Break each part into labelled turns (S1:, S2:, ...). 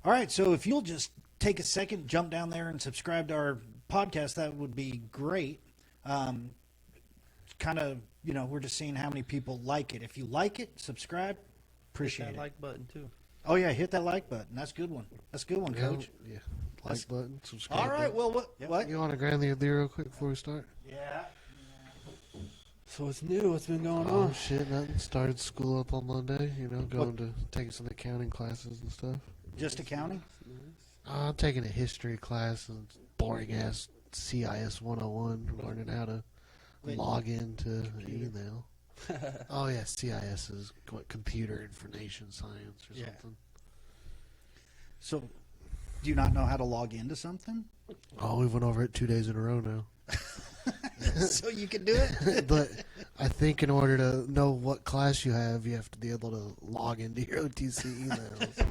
S1: All right, so if you'll just take a second, jump down there and subscribe to our podcast, that would be great. Kind of, we're just seeing how many people like it. If you like it, subscribe. Appreciate
S2: Hit that
S1: it.
S2: like button too.
S1: Oh yeah, hit that like button. That's a good one. That's a good one, Coach.
S3: Yeah. Like button, subscribe.
S1: All right.
S3: button.
S1: Well, what?
S3: You want to grab the idea real quick before we start?
S1: Yeah.
S2: So what's new? What's been going
S3: Oh
S2: on?
S3: shit! Nothing. Started school up on Monday. Going to taking some accounting classes and stuff.
S1: Just accounting?
S3: I'm taking a history class and boring ass CIS 101, learning how to log into email. Oh yeah, CIS is computer information science or something.
S1: So, do you not know how to log into something?
S3: Oh, we went over it 2 days in a row now.
S1: So you can do it?
S3: But I think in order to know what class you have to be able to log into your OTC emails.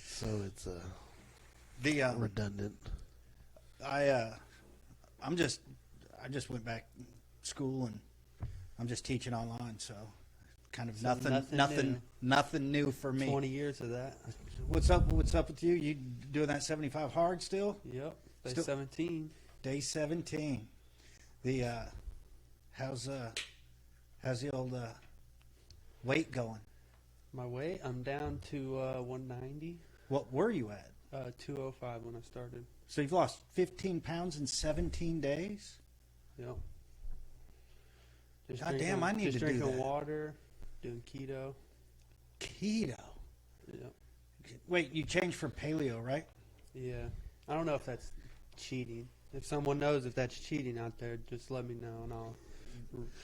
S3: So it's redundant.
S1: I just went back to school and I'm just teaching online, so kind of nothing new for me.
S2: 20 years of that.
S1: What's up with you? You doing that 75 hard still?
S2: Yep. Day 17.
S1: Day 17. The how's the old weight going?
S2: My weight, I'm down to 190.
S1: What were you at?
S2: 205 when I started.
S1: So you've lost 15 pounds in 17 days?
S2: Yep.
S1: God damn, I need to do that.
S2: Just drinking water, doing keto.
S1: Keto?
S2: Yep.
S1: Wait, you changed from paleo, right?
S2: Yeah. I don't know if that's cheating. If someone knows if that's cheating out there, just let me know and I'll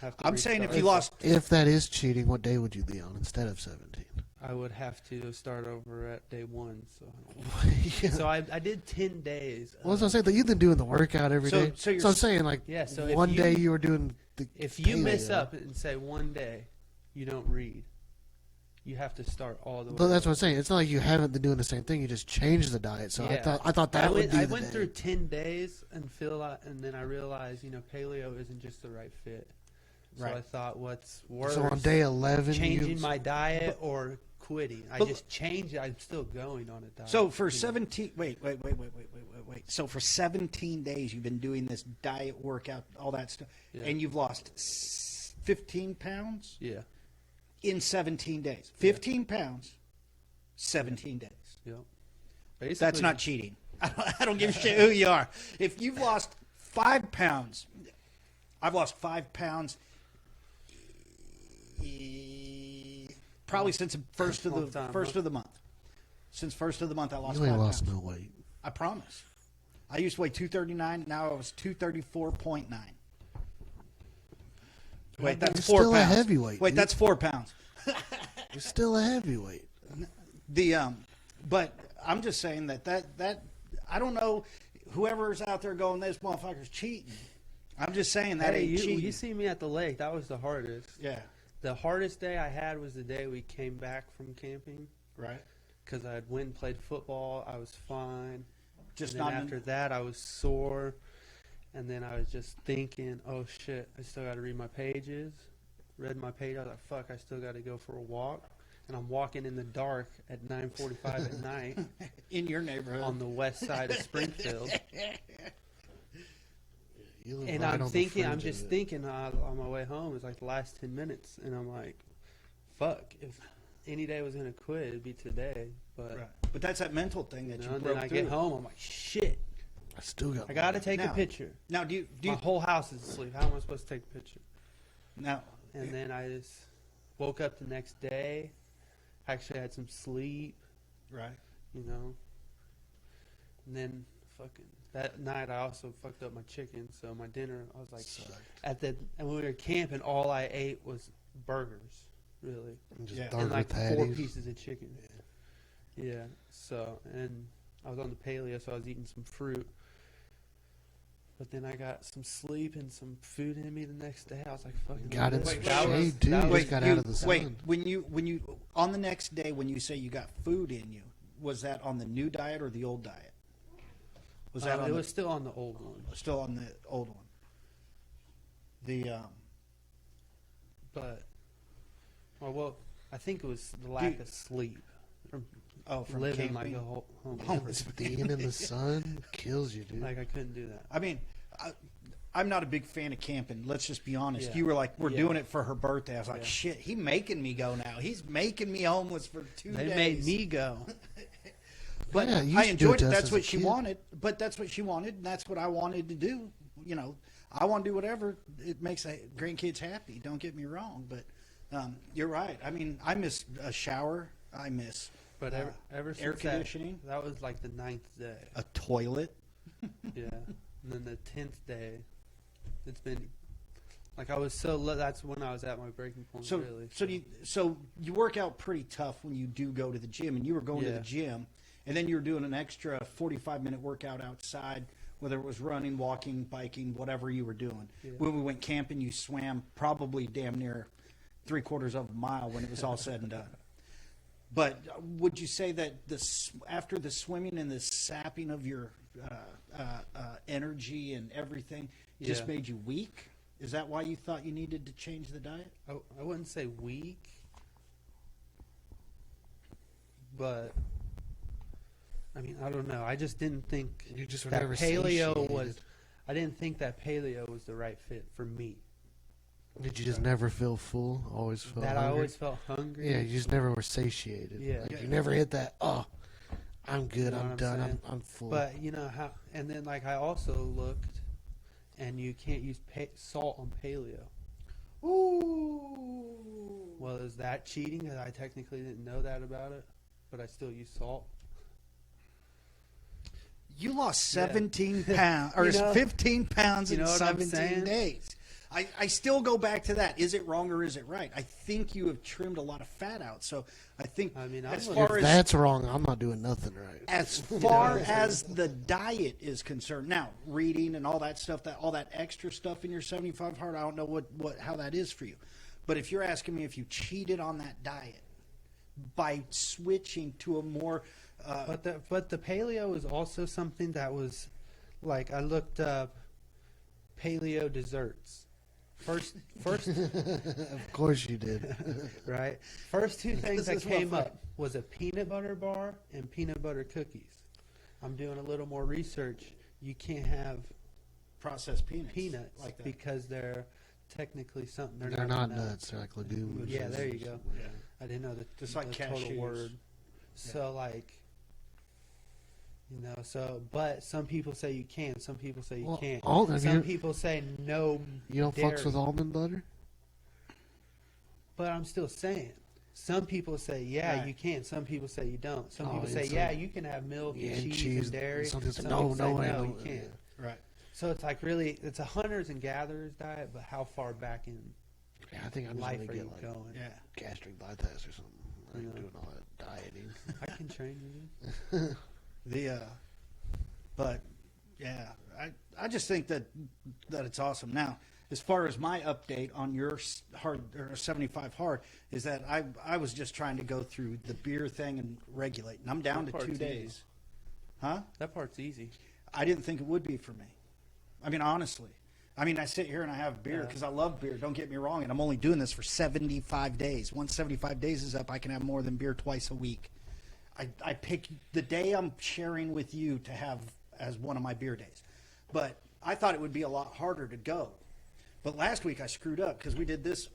S2: have to
S1: I'm saying if you
S2: restart.
S1: lost...
S3: If that is cheating, what day would you be on instead of 17?
S2: I would have to start over at day 1. So,
S3: Yeah.
S2: so I did 10 days.
S3: Well, as I say, that you've been doing the workout every day.
S1: So
S3: I'm saying, like,
S2: Yeah, so if
S3: one
S2: you-
S3: day you were doing the
S2: If you mess
S3: paleo.
S2: up and say one day you don't read, you have to start all the way.
S3: But that's what I'm saying. It's not like you haven't been doing the same thing. You just changed the diet. So
S2: Yeah.
S3: I thought that would be
S2: I
S3: the
S2: went
S3: day.
S2: through 10 days and then I realized, paleo isn't just the right fit. So
S1: Right.
S2: I thought, what's worse?
S3: So on day 11,
S2: changing my diet or quitting? I just changed it. I'm still going on a diet.
S1: So for 17... Wait. So for 17 days you've been doing this diet workout, all that stuff,
S2: Yeah.
S1: and you've lost 15 pounds?
S2: Yeah.
S1: In 17 days. 15 pounds, 17 days.
S2: Yep.
S1: That's
S2: Basically,
S1: not cheating. I don't give a shit who you are. If you've lost 5 pounds, I've lost 5 pounds probably since the first of the month. Since first of the month, I lost
S3: You ain't
S1: 5
S3: lost
S1: pounds.
S3: no weight.
S1: I promise. I used to weigh 239. Now I was 234.9. Wait, that's
S3: You're
S1: 4
S3: still a
S1: pounds.
S3: heavyweight,
S1: Wait,
S3: dude.
S1: that's 4 pounds.
S3: You're still a heavyweight.
S1: But I'm just saying that I don't know whoever's out there going, this motherfucker's cheating. I'm just saying that ain't cheating.
S2: You see me at the lake. That was the hardest.
S1: Yeah.
S2: The hardest day I had was the day we came back from camping.
S1: Right.
S2: Because I had went and played football. I was fine.
S1: Just
S2: and then
S1: not
S2: after that, I was sore. And then I was just thinking, oh, shit, I still got to read my pages. Read my page. I was like, fuck, I still got to go for a walk. And I'm walking in the dark at 9:45 at night
S1: in your neighborhood
S2: on the west side of Springfield.
S3: You live
S2: And
S3: right
S2: I'm
S3: on the
S2: thinking,
S3: fringe
S2: I'm
S3: of
S2: just
S3: it.
S2: thinking on my way home, it's like the last 10 minutes. And I'm like, fuck, if any day was going to quit, it'd be today. But,
S1: Right. But that's that mental thing that you
S2: and
S1: broke
S2: then I
S1: through.
S2: get home, I'm like, shit,
S3: I still got.
S2: I got to take
S1: Now-
S2: a picture.
S1: Now, do
S2: My
S1: you
S2: whole house is asleep. How am I supposed to take a picture?
S1: now?
S2: And then I just woke up the next day. Actually had some sleep,
S1: Right.
S2: And then fucking that night I also fucked up my chicken. So my dinner, I was like, and when we were camping, all I ate was burgers, really,
S3: Just
S1: Yeah.
S2: and
S3: burger
S2: like 4
S3: patties.
S2: pieces of chicken. Yeah. So and I was on the paleo, so I was eating some fruit. But then I got some sleep and some food in me the next day. I was like, "Fucking."
S3: Got in
S2: this.
S3: some
S2: That was-
S3: shade too.
S2: that
S3: You
S2: was-
S3: just got out of the sun.
S1: Wait, when you on the next day when you say you got food in you, was that on the new diet or the old diet? Was that on
S2: it was still on the old one.
S1: still on the old one? The
S2: But, well, I think it was the lack of sleep.
S1: Oh, from
S2: living
S1: camping?
S2: like a homeless.
S1: Homeless.
S3: Being in the sun kills you, dude.
S2: Like I couldn't do that.
S1: I mean, I'm not a big fan of camping. Let's just be honest.
S2: Yeah.
S1: You were like, we're
S2: Yeah.
S1: doing it for her birthday. I was like,
S2: Yeah.
S1: shit, he making me go now. He's making me homeless for 2
S2: They
S1: days.
S2: made me go.
S1: But
S3: Yeah, you
S1: I
S3: used to do
S1: enjoyed
S3: it
S1: it.
S3: to us
S1: That's
S3: as
S1: what
S3: a
S1: she
S3: kid.
S1: wanted. But that's what she wanted, and that's what I wanted to do. You know, I want to do whatever it makes the grandkids happy. Don't get me wrong, but you're right. I mean, I miss a shower. I miss
S2: But ever since
S1: air conditioning,
S2: that was like the 9th day.
S1: a toilet.
S2: Yeah. And then the 10th day, it's been like I was that's when I was at my breaking point.
S1: So,
S2: really.
S1: so you work out pretty tough when you do go to the gym, and you were going to the
S2: Yeah.
S1: gym, and then you were doing an extra 45-minute workout outside, whether it was running, walking, biking, whatever you were doing.
S2: Yeah.
S1: When we went camping, you swam probably damn near 3/4 of a mile when it was all said and done. But would you say that after the swimming and the sapping of your energy and everything just
S2: Yeah.
S1: made you weak? Is that why you thought you needed to change the diet?
S2: I wouldn't say weak, but I mean I don't know. I just didn't think
S3: You just were
S2: that
S3: never
S2: paleo
S3: satiated.
S2: was. I didn't think that paleo was the right fit for me.
S3: Did you just never feel full? Always felt
S2: That
S3: hungry?
S2: I always felt hungry.
S3: Yeah, you just never were satiated.
S2: Yeah.
S3: Like, you never hit that, oh, I'm good,
S2: You know what
S3: I'm
S2: I'm
S3: done,
S2: saying?
S3: I'm full.
S2: But you know how, and then like I also looked, and you can't use salt on paleo.
S1: Ooh.
S2: Well, is that cheating? 'Cause I technically didn't know that about it, but I still use salt.
S1: You lost
S2: Yeah.
S1: 17 pounds, or
S2: You know-
S1: 15 pounds
S2: you
S1: in
S2: know what I'm
S1: 17
S2: saying?
S1: days. I still go back to that. Is it wrong or is it right? I think you have trimmed a lot of fat out. So I think
S2: I mean, I'm
S1: as
S2: a-
S1: far
S3: if
S1: as
S3: that's wrong, I'm not doing nothing right.
S1: as
S2: know
S1: far
S2: what I'm saying?
S1: as the diet is concerned, now reading and all that stuff, all that extra stuff in your 75 hard, I don't know how that is for you. But if you're asking me if you cheated on that diet by switching to a more
S2: But the paleo is also something that was, like I looked up paleo desserts. First,
S3: Of course you did.
S2: right? First two things that
S1: This is
S2: came
S1: what
S2: up was a peanut butter bar and peanut butter cookies. I'm doing a little more research. You can't have
S1: processed peanuts
S2: peanuts
S1: that.
S2: because they're technically something.
S3: They're not nuts, they're like legumes.
S2: Yeah, there you go.
S1: Yeah.
S2: I didn't know
S1: Just
S2: the
S1: like
S2: total
S1: cashews.
S2: word. So like, you know, but some people say you can, some people say you
S3: Well,
S2: can't.
S3: have
S2: Some
S3: you-
S2: people say no.
S3: You don't
S2: dairy.
S3: fucks with almond butter?
S2: But I'm still saying. Some people say, yeah,
S1: Right.
S2: you can. Some people say you don't. Some
S3: Oh,
S2: people
S3: yeah,
S2: say,
S3: some-
S2: yeah, you can have milk
S3: Yeah,
S2: and
S3: and
S2: cheese
S3: cheese,
S2: and dairy.
S3: some people say,
S2: Some
S3: no,
S2: people say,
S3: no,
S2: no,
S3: no,
S2: you
S3: yeah.
S2: can't.
S1: Right.
S2: So it's like really, it's a hunters and gatherers diet, but how far back in
S3: Yeah, I think I'm just
S2: life
S3: going
S2: are
S3: to get
S2: you
S3: like
S2: going?
S1: Yeah.
S3: gastric bypass or something. Like
S2: Yeah.
S3: doing all that dieting.
S2: I can train you. Dude.
S1: But yeah, I just think that it's awesome. Now, as far as my update on your hard or 75 hard is that I was just trying to go through the beer thing and regulate, and I'm down
S2: That
S1: to 2
S2: part's
S1: days.
S2: easy.
S1: Huh?
S2: That part's easy.
S1: I didn't think it would be for me. I mean, honestly. I mean, I sit here and I have beer
S2: Yeah.
S1: because I love beer. Don't get me wrong, and I'm only doing this for 75 days. Once 75 days is up, I can have more than beer twice a week. I pick the day I'm sharing with you to have as one of my beer days. But I thought it would be a lot harder to go. But last week I screwed up because we did this.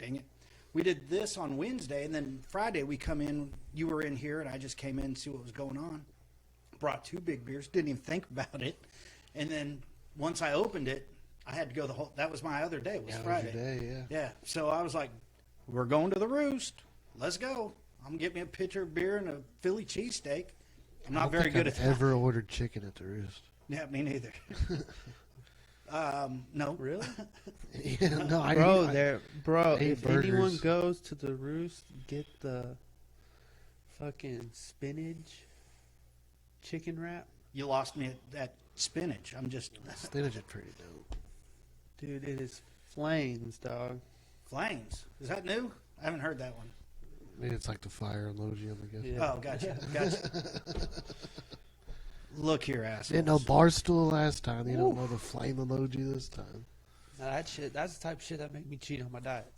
S1: Dang it. We did this on Wednesday, and then Friday we come in. You were in here, and I just came in to see what was going on. Brought 2 big beers, didn't even think about it. And then once I opened it, I had to go the whole. That was my other day. It was
S3: Yeah,
S1: Friday.
S3: that was your day, yeah.
S1: Yeah. So I was like, "We're going to the Roost. Let's go. I'm gonna get me a pitcher of beer and a Philly cheesesteak." I'm
S3: I
S1: not
S3: don't
S1: very
S3: think
S1: good
S3: I've
S1: at that.
S3: ever ordered chicken at the Roost.
S1: Yeah, me neither. No.
S2: Really?
S3: Yeah, no,
S2: Bro,
S3: ate
S2: if anyone
S3: burgers.
S2: goes to the Roost, get the fucking spinach chicken wrap.
S1: You lost me at spinach. I'm just
S3: Spinach is pretty dope.
S2: Dude, it is flames, dog.
S1: flames. Is that new? I haven't heard that one.
S3: Maybe it's like the fire emoji, I guess.
S2: Yeah.
S1: Oh, gotcha. Look here, assholes.
S3: Didn't know Barstool last time. You don't know the flame emoji this time.
S2: Now that shit, that's the type of shit that make me cheat on my diet.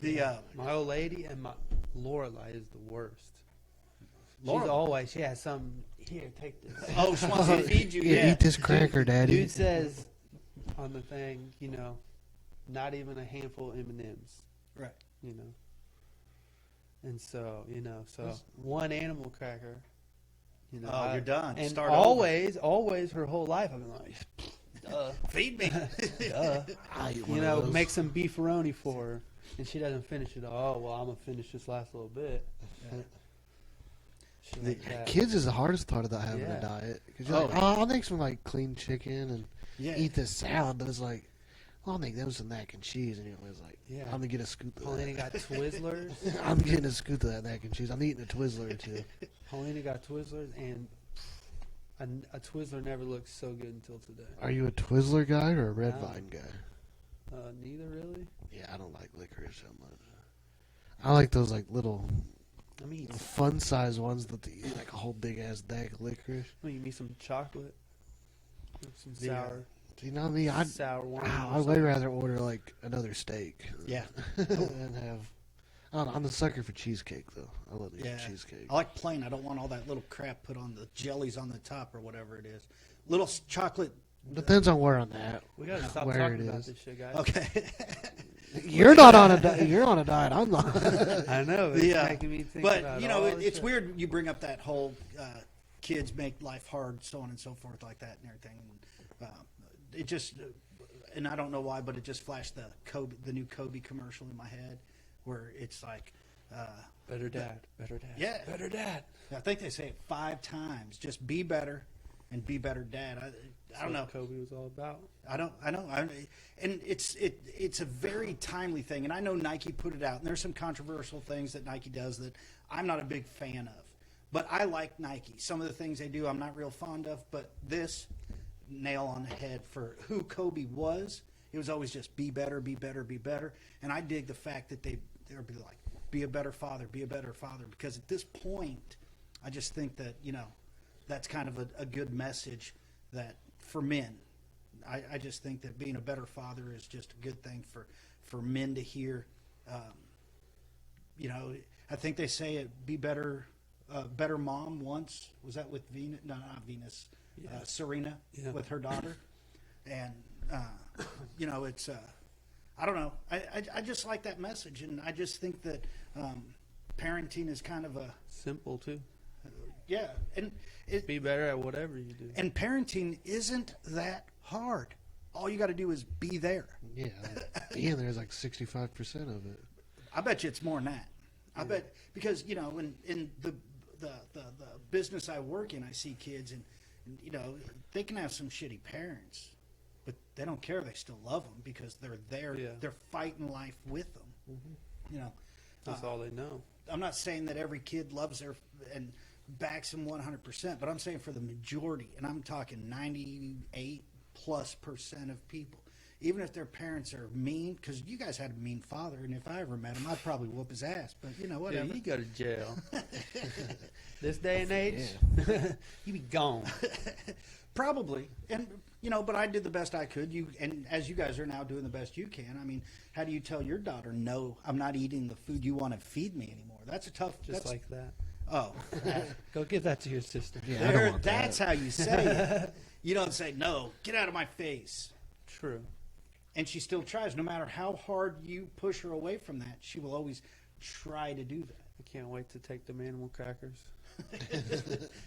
S2: My old lady and my Lorelai is the worst.
S1: Lorelai?
S2: She has some. Here, take this.
S1: Oh, she wants to feed you.
S3: Yeah, eat this cracker, Daddy.
S2: Dude says on the thing, not even a handful of M&Ms.
S1: Right.
S2: And so, one animal cracker.
S1: Oh, you're done.
S2: And
S1: Start
S2: always her whole life I've been like, duh.
S1: Feed me.
S2: Duh.
S3: I eat one of those.
S2: Make some beefaroni for her. And she doesn't finish it all. Oh, well, I'm going to finish this last little bit.
S1: Yeah.
S2: Shit like that.
S3: Kids is the hardest part about having a diet. Because you're like, I'll make some like clean chicken and eat this salad. But it's like, well, I'll make them some mac and cheese. And you're always like, I'm going to get a scoop of
S2: Paulina
S3: that.
S2: got Twizzlers.
S3: I'm getting a scoop of that mac and cheese. I'm eating a Twizzler or two.
S2: Paulina got Twizzlers, and a Twizzler never looked so good until today.
S3: Are you a Twizzler guy or a Red Vine guy?
S2: Neither really.
S3: Yeah, I don't like licorice so much. I like those like little fun size ones that you eat like a whole big ass bag of licorice.
S2: Well, you need some chocolate, some sour.
S3: Do you know me?
S2: Sour one.
S3: I'd way rather order like another steak.
S1: Yeah.
S3: And have. I don't know, I'm the sucker for cheesecake though. I love cheesecake.
S1: I like plain. I don't want all that little crap put on the jellies on the top or whatever it is. Little chocolate.
S3: Depends on where I'm at.
S2: We gotta stop
S3: where
S2: talking
S3: it
S2: about
S3: is.
S2: this shit, guys.
S1: Okay.
S3: You're not on a diet. You're on a diet. I'm not.
S2: I know. It's making me think about
S1: it's weird you bring up that whole kids make life hard, so on and so forth, like that and everything. It just, and I don't know why, but it just flashed the new Kobe commercial in my head, where it's like,
S2: better dad, better dad,
S1: yeah,
S2: better dad.
S1: I think they say it 5 times. Just be better and be better dad. I don't know.
S2: What Kobe was all about.
S1: I know. And it's a very timely thing. And I know Nike put it out. And there's some controversial things that Nike does that I'm not a big fan of. But I like Nike. Some of the things they do I'm not real fond of. But this, nail on the head for who Kobe was. It was always just be better, be better, be better. And I dig the fact that they'll be like, be a better father, be a better father. Because at this point, I just think that, that's kind of a good message that for men. I just think that being a better father is just a good thing for men to hear. I think they say it, be better mom once. Was that with Venus? No, not Venus.
S2: Yeah.
S1: Serena with her daughter. And, it's, I don't know. I just like that message. And I just think that parenting is kind of a...
S2: Simple, too.
S1: Yeah. And
S2: be better at whatever you do.
S1: And parenting isn't that hard. All you got to do is be there.
S3: Yeah. Being there is like 65% of it.
S1: I bet you it's more than that. I bet because in the business I work in, I see kids and they can have some shitty parents, but they don't care. They still love them because they're there. Yeah. They're fighting life with them. Mm-hmm.
S2: That's all they know.
S1: I'm not saying that every kid loves their and backs them 100%, but I'm saying for the majority, and I'm talking 98+% of people, even if their parents are mean, because you guys had a mean father, and if I ever met him, I'd probably whoop his ass. But whatever.
S2: Yeah, you go to jail. This day and age, you be gone.
S1: Probably, and but I did the best I could. And as you guys are now doing the best you can. I mean, how do you tell your daughter, no, I'm not eating the food you want to feed me anymore? That's a tough.
S2: Just like that.
S1: Oh,
S2: go give that to your sister.
S3: Yeah,
S1: that's how you say it. You don't say, no, get out of my face.
S2: True.
S1: And she still tries. No matter how hard you push her away from that, she will always try to do that.
S2: I can't wait to take them animal crackers.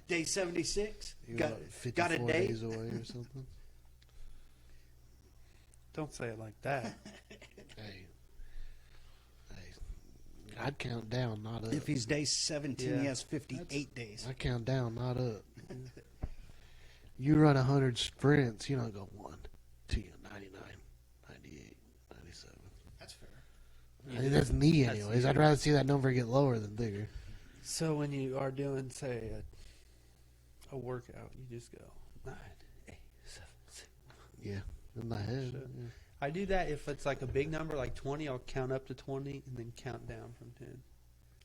S1: Day 76?
S3: Got
S1: a date?
S3: days away or something?
S2: Don't say it like that.
S3: Hey. I'd count down, not up.
S1: If he's day 17, he has 58 days.
S3: I count down, not up. You run 100 sprints, you don't go 1, 2, 99, 98, 97.
S1: That's fair.
S3: I mean, that's me anyways. I'd rather see that number get lower than bigger.
S2: So when you are doing, say, a workout, you just go 9, 8, 7, 6.
S3: Yeah, in my head. Yeah.
S2: I do that if it's like a big number, like 20. I'll count up to 20 and then count down from 10,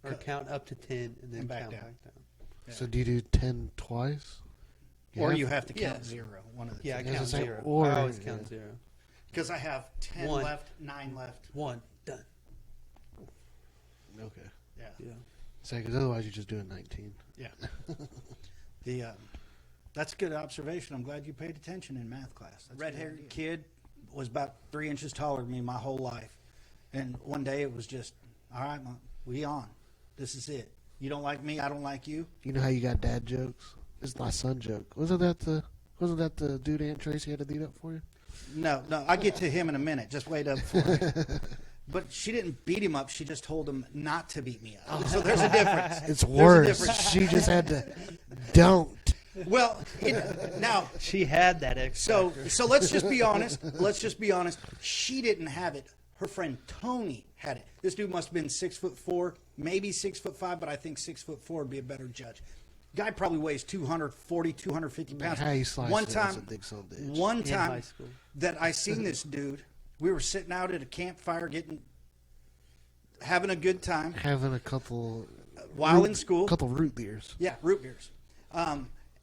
S2: or count up to 10 and then count back down.
S1: Yeah.
S3: So do you do 10 twice?
S1: Or you have to count 0. One of the
S2: I
S1: two.
S2: count 0. I always count 0.
S1: Because I have 10 left, 9 left.
S2: 1 done.
S3: Okay.
S1: Yeah.
S2: Yeah.
S3: Say, because otherwise you're just doing 19.
S1: Yeah. That's a good observation. I'm glad you paid attention in math class. Red-haired kid was about 3 inches taller than me my whole life. And one day it was just, all right, Mom, we on. This is it. You don't like me, I don't like you.
S3: You know how you got dad jokes? This is my son joke. Wasn't that the dude Aunt Tracy had to beat up for you?
S1: No, I'll get to him in a minute. Just wait up for it. But she didn't beat him up. She just told him not to beat me up. So there's a difference.
S3: It's
S1: There's a
S3: worse.
S1: difference.
S3: She just had to don't.
S1: Well, now,
S2: She had that X
S1: so
S2: factor.
S1: let's just be honest. Let's just be honest. She didn't have it. Her friend Tony had it. This dude must have been 6'4", maybe 6'5", but I think 6'4" would be a better judge. Guy probably weighs 240, 250 pounds.
S3: How you slice
S1: one
S3: it
S1: time,
S3: is a big son of a bitch.
S1: one
S2: In
S1: time
S2: high school.
S1: that I seen this dude, we were sitting out at a campfire having a good time
S3: Having a couple
S1: while in school.
S3: couple root beers.
S1: Yeah, root beers.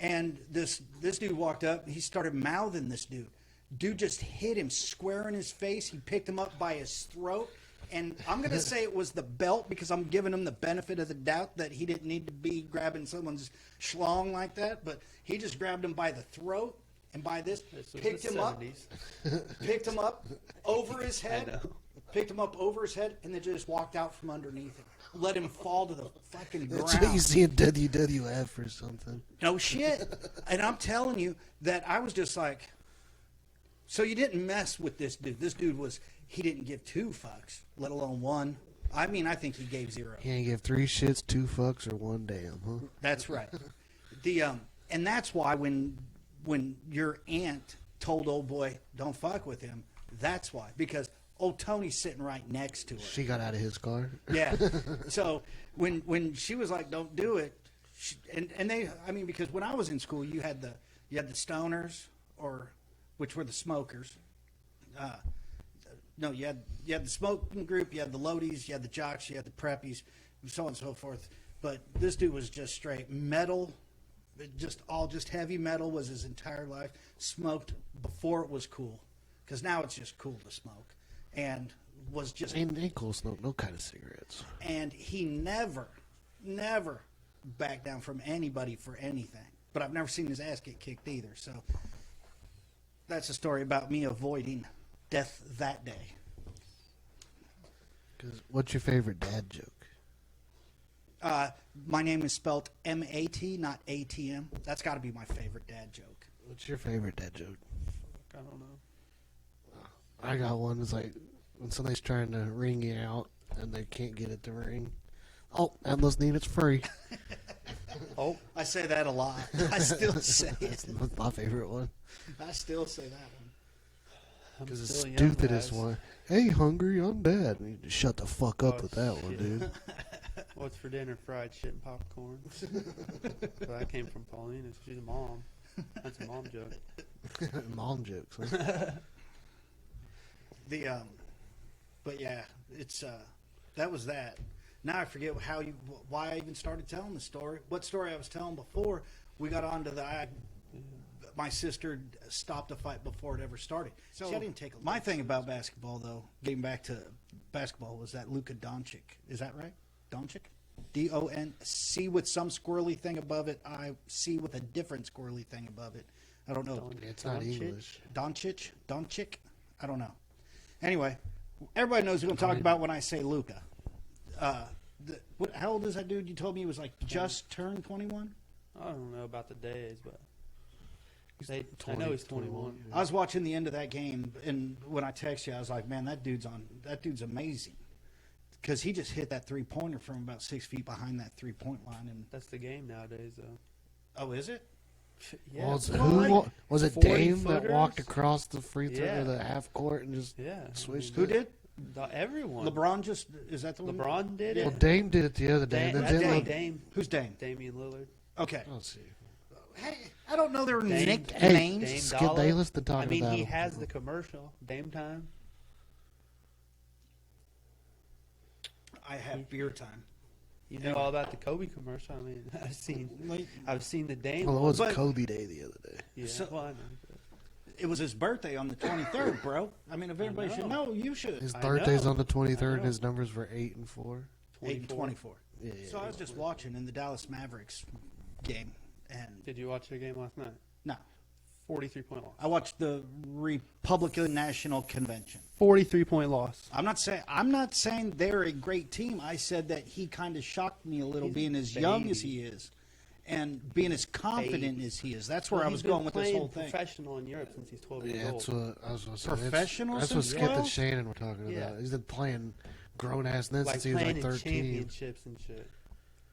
S1: And this dude walked up. He started mouthing this dude. Dude just hit him square in his face. He picked him up by his throat. And I'm going to say it was the belt because I'm giving him the benefit of the doubt that he didn't need to be grabbing someone's schlong like that. But he just grabbed him by the throat and by this,
S2: This was
S1: picked
S2: the
S1: him up,
S2: 70s.
S1: picked him up over his head,
S2: know.
S1: picked him up over his head, and then just walked out from underneath him. Let him fall to the fucking ground.
S3: That's what you see in WWF or something.
S1: No shit. And I'm telling you that I was just like, so you didn't mess with this dude. This dude he didn't give 2 fucks, let alone 1. I mean, I think he gave 0.
S3: He ain't give 3 shits, 2 fucks, or 1 damn, huh?
S1: That's right. And that's why when your aunt told old boy, don't fuck with him, that's why. Because old Tony's sitting right next to her.
S3: She got out of his car.
S1: Yeah. So when she was like, "Don't do it," because when I was in school, you had the stoners, which were the smokers. No, you had the smoking group, you had the loadies, you had the jocks, you had the preppies, so on and so forth. But this dude was just straight metal, just heavy metal was his entire life. Smoked before it was cool, because now it's just cool to smoke, and was just
S3: Ain't cool smoke no kind of cigarettes.
S1: and he never backed down from anybody for anything. But I've never seen his ass get kicked either. So that's a story about me avoiding death that day.
S3: 'Cause what's your favorite dad joke?
S1: My name is spelled M-A-T, not A-T-M. That's got to be my favorite dad joke.
S3: What's your favorite dad joke?
S2: I don't know.
S3: I got one. It's like when somebody's trying to ring you out and they can't get it to ring. Oh, endless need, it's free.
S2: Oh,
S1: I say that a lot. I still say it.
S3: That's my favorite one.
S1: I still say that one.
S2: I'm
S3: Because it's
S2: still young,
S3: stupidest
S2: guys.
S3: one. Hey, hungry, I'm bad. You just shut the fuck up
S2: Oh,
S3: with that one,
S2: shit.
S3: dude.
S2: What's for dinner? Fried shit and popcorn. So that came from Paulina. She's a mom. That's a mom joke.
S3: Mom jokes. Huh?
S1: But yeah, it's that was that. Now I forget why I even started telling the story. What story I was telling before we got onto my sister stopped a fight before it ever started. So I didn't take my thing about basketball though. Getting back to basketball was that Luka Doncic. Is that right? Doncic? D-O-N-C with some squirrely thing above it. I C with a different squirrely thing above it. I don't know.
S3: It's not
S2: Doncic?
S3: English.
S1: Doncic? I don't know. Anyway, everybody knows who I'm talking about when I say Luka. How old is that dude? You told me he was like just turned 21?
S2: I don't know about the days, but I
S3: 20,
S2: know he's
S3: 21.
S2: 21.
S1: I was watching the end of that game, and when I text you, I was like, man, that dude's amazing. Because he just hit that three-pointer from about 6 feet behind that three-point line. And
S2: That's the game nowadays, though.
S1: oh, is it?
S2: Yeah.
S3: Was it,
S1: Well,
S3: was it
S2: 40
S3: Dame that
S2: footers?
S3: walked across the free throw
S2: Yeah.
S3: to the half court and just
S2: Yeah.
S3: switched
S1: Who
S3: it?
S1: did?
S2: Everyone.
S1: LeBron just is that the one?
S2: LeBron did it.
S3: Well, Dame did it the other day.
S2: Dame,
S3: and
S2: that's
S3: then
S1: Dame.
S2: Dame.
S1: Who's Dame?
S2: Damian Lillard.
S1: Okay.
S3: Let's see.
S1: Hey, I don't know their
S2: Dame-
S1: nicknames.
S2: Dame
S3: Skip
S2: Dollar.
S3: Bayless been talking
S2: I mean,
S3: about
S2: he
S3: him.
S2: has the commercial. Dame time.
S1: I have beer time.
S2: You know all about the Kobe commercial. I mean, I've seen the Dame.
S3: Well, it
S2: one.
S3: was
S1: But-
S3: Kobe Day the other day.
S2: Yeah,
S1: So-
S2: well, I know.
S1: It was his birthday on the 23rd, bro. I mean, if everybody should know, you should.
S3: His
S2: I
S3: birthday's
S2: know.
S3: on the 23rd,
S2: I
S3: and
S2: know.
S3: his numbers were 8 and 4.
S1: 8-24.
S3: Yeah,
S1: So I was just watching in the Dallas Mavericks game, and
S2: Did you watch the game last night?
S1: no,
S2: 43-point loss.
S1: I watched the Republican National Convention.
S2: 43-point loss.
S1: I'm not saying they're a great team. I said that he kind of shocked me a little,
S2: He's
S1: being
S2: a
S1: as young as
S2: baby.
S1: he is, and being as confident
S2: Baby.
S1: as he is. That's where
S2: Well,
S1: I was
S2: he's been
S1: going with this
S2: playing
S1: whole thing.
S2: Professional in Europe since he's 12
S3: Yeah,
S2: years
S3: that's
S2: old.
S3: what I was going to say.
S1: Professional
S3: That's what
S1: since
S3: Skip
S1: 12?
S3: and Shannon were talking
S2: Yeah.
S3: about. He's been playing grown ass men
S2: Like
S3: since he was
S2: playing
S3: like
S2: in
S3: 13.
S2: championships and shit.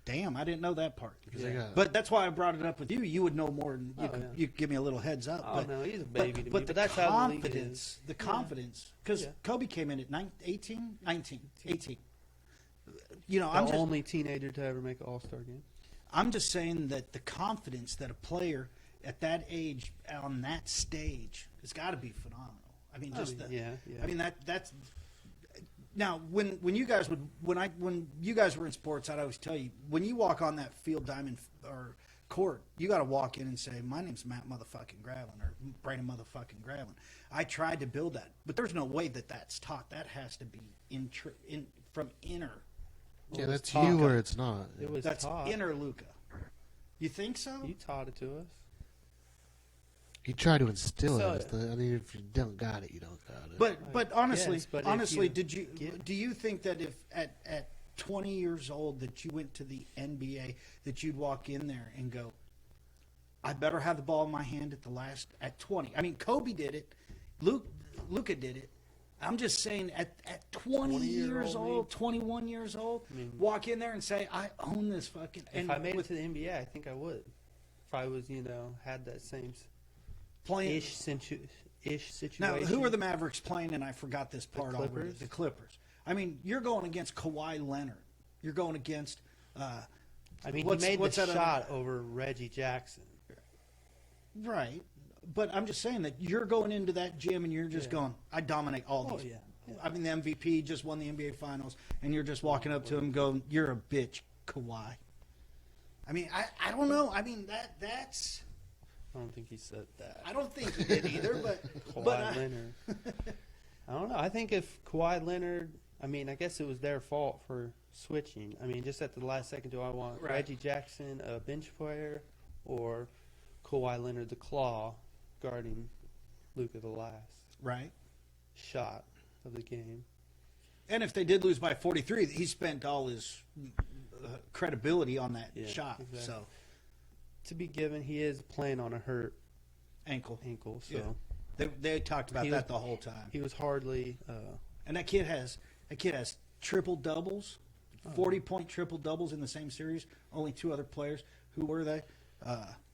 S1: Damn, I didn't know that part.
S3: Because they got-
S1: But that's why I brought it up with you. You would know more. Than you,
S2: Oh,
S1: could,
S2: yeah.
S1: you could give me a little heads up.
S2: Oh,
S1: but,
S2: no, he's a baby to me.
S1: but the
S2: But that's how the league
S1: confidence,
S2: is.
S1: the
S2: Yeah.
S1: confidence, because
S2: Yeah.
S1: Kobe came in at 18. You know,
S2: The only teenager to ever make an All-Star game.
S1: I'm just saying that the confidence that a player at that age on that stage has got to be phenomenal. I mean,
S2: yeah.
S1: I mean that's now when you guys when you guys were in sports, I'd always tell you, when you walk on that field, diamond or court, you got to walk in and say, "My name's Matt motherfucking Gravelin," or "Brandon motherfucking Gravelin." I tried to build that, but there's no way that that's taught. That has to be from inner.
S3: Yeah,
S2: Well,
S3: that's
S2: it's
S3: you
S2: taught.
S3: or it's not.
S2: It was
S1: That's
S2: taught.
S1: inner Luca. You think so?
S2: You taught it to us.
S3: You try to instill
S2: So-
S3: it. I mean, if you don't got it, you don't got it.
S1: But honestly,
S2: Yes, but if
S1: honestly,
S2: you
S1: do you think that if at 20 years old that you went to the NBA, that you'd walk in there and go, I better have the ball in my hand at 20? I mean, Kobe did it, Luka did it. I'm just saying at 20 years old, 21 years old, walk in there and say, I own this fucking.
S2: If I made it to the NBA, I think I would. If I was, had that same
S1: playing.
S2: ish situation.
S1: Now, who are the Mavericks playing? And I forgot this part already.
S2: Clippers?
S1: The Clippers. I mean, you're going against Kawhi Leonard. You're going against.
S2: I mean,
S1: what's-
S2: he made
S1: what's
S2: the
S1: that
S2: shot over Reggie Jackson.
S1: Right. But I'm just saying that you're going into that gym and you're just
S2: Yeah.
S1: going, I dominate all
S2: Oh,
S1: these.
S2: yeah.
S1: I mean, the MVP just won the NBA Finals, and you're just walking up to him going, you're a bitch, Kawhi. I mean, I don't know. I mean, that's.
S2: I don't think he said that.
S1: I don't think he did either, but.
S2: Kawhi Leonard. I don't know. I think if Kawhi Leonard, I mean, I guess it was their fault for switching. I mean, just at the last second, do I want
S1: Right.
S2: Reggie Jackson, a bench player, or Kawhi Leonard, the claw, guarding Luka, the last
S1: Right.
S2: shot of the game?
S1: And if they did lose by 43, he spent all his credibility on that
S2: Yeah,
S1: shot.
S2: exactly.
S1: So,
S2: To be given, he is playing on a hurt
S1: ankle.
S2: ankle, so
S1: Yeah. They talked about
S2: He
S1: that
S2: was-
S1: the whole time.
S2: he was hardly.
S1: And that kid has triple doubles, 40-point triple doubles in the same series. Only two other players. Who were they?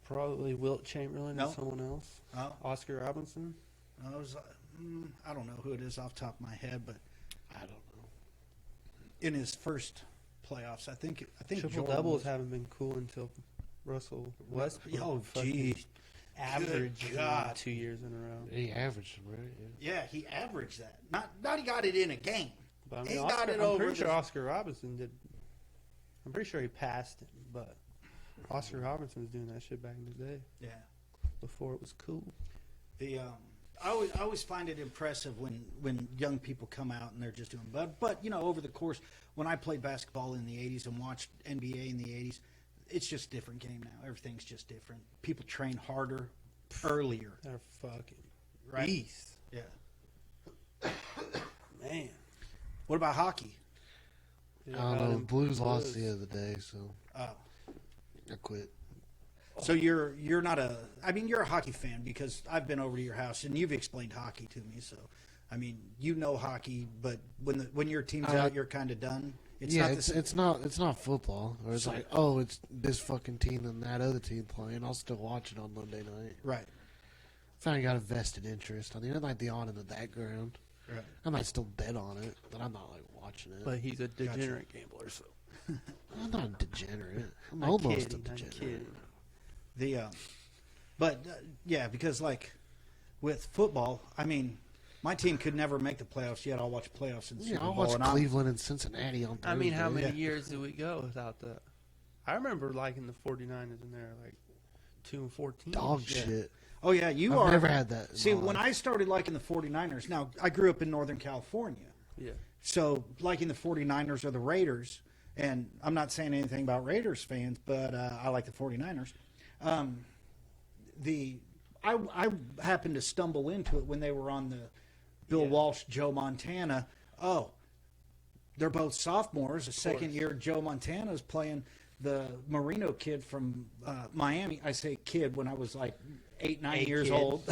S2: Probably Wilt Chamberlain
S1: No.
S2: or someone else.
S1: Oh,
S2: Oscar Robinson.
S1: I don't know who it is off the top of my head, but
S3: I don't know.
S1: in his first playoffs, I think
S2: Triple
S1: Jordan
S2: doubles
S1: was-
S2: haven't been cool until Russell Westbrook.
S1: Oh,
S2: fucking
S1: gee.
S2: averaged
S1: Good God.
S2: 2 years in a row.
S3: He averaged them, right? Yeah.
S1: Yeah, he averaged that. Not he got it in a game.
S2: But I mean,
S1: He
S2: Oscar,
S1: got it
S2: I'm
S1: over
S2: pretty sure
S1: the-
S2: Oscar Robinson did. I'm pretty sure he passed him, but Oscar Robinson was doing that shit back in the day
S1: Yeah.
S2: before it was cool.
S1: I always find it impressive when young people come out and they're just doing. But over the course, when I played basketball in the '80s and watched NBA in the '80s, it's just a different game now. Everything's just different. People train harder, earlier.
S2: They're fucking
S1: Right.
S2: beasts,
S1: Yeah.
S2: man.
S1: What about hockey?
S2: Yeah,
S3: I don't
S2: about
S3: know.
S2: him-
S3: Blues lost the other day, so
S1: Oh.
S3: I quit.
S1: So you're not a. I mean, you're a hockey fan because I've been over to your house and you've explained hockey to me. So, I mean, you know hockey, but when your team's out, you're kind of done. It's
S3: yeah,
S1: not the
S3: it's
S1: same.
S3: it's not football. Or it's
S1: So-
S3: like, oh, it's this fucking team and that other team playing. I'll still watch it on Monday night.
S1: Right.
S3: If I ain't got a vested interest, I mean, I might be on in the background.
S1: Right.
S3: I might still bet on it, but I'm not like watching it.
S2: But he's a degenerate gambler, so.
S3: I'm not a degenerate. I'm
S2: I'm
S3: almost
S2: kidding,
S3: a
S2: I'm
S3: degenerate.
S2: kidding.
S1: Yeah, because like with football, I mean, my team could never make the playoffs yet. I'll watch playoffs in the
S3: Yeah,
S1: Super
S3: I'll
S1: Bowl.
S3: watch
S1: and
S3: Cleveland and Cincinnati on Thursday.
S2: I mean, how many
S1: Yeah.
S2: years did we go without that? I remember liking the 49ers in there, like 2-14.
S3: Dog
S2: Yeah.
S3: shit.
S1: Oh yeah, you
S3: I've
S1: are.
S3: never had that. in
S1: See,
S3: my
S1: when
S3: life.
S1: I started liking the 49ers, now I grew up in Northern California,
S2: Yeah.
S1: so liking the 49ers or the Raiders And I'm not saying anything about Raiders fans, but I like the 49ers. I happened to stumble into it when they were on the Bill Walsh, Joe Montana. Oh, they're both sophomores. The second year, Joe Montana is playing the Marino kid from Miami. I say kid when I was like 8, 9 years old.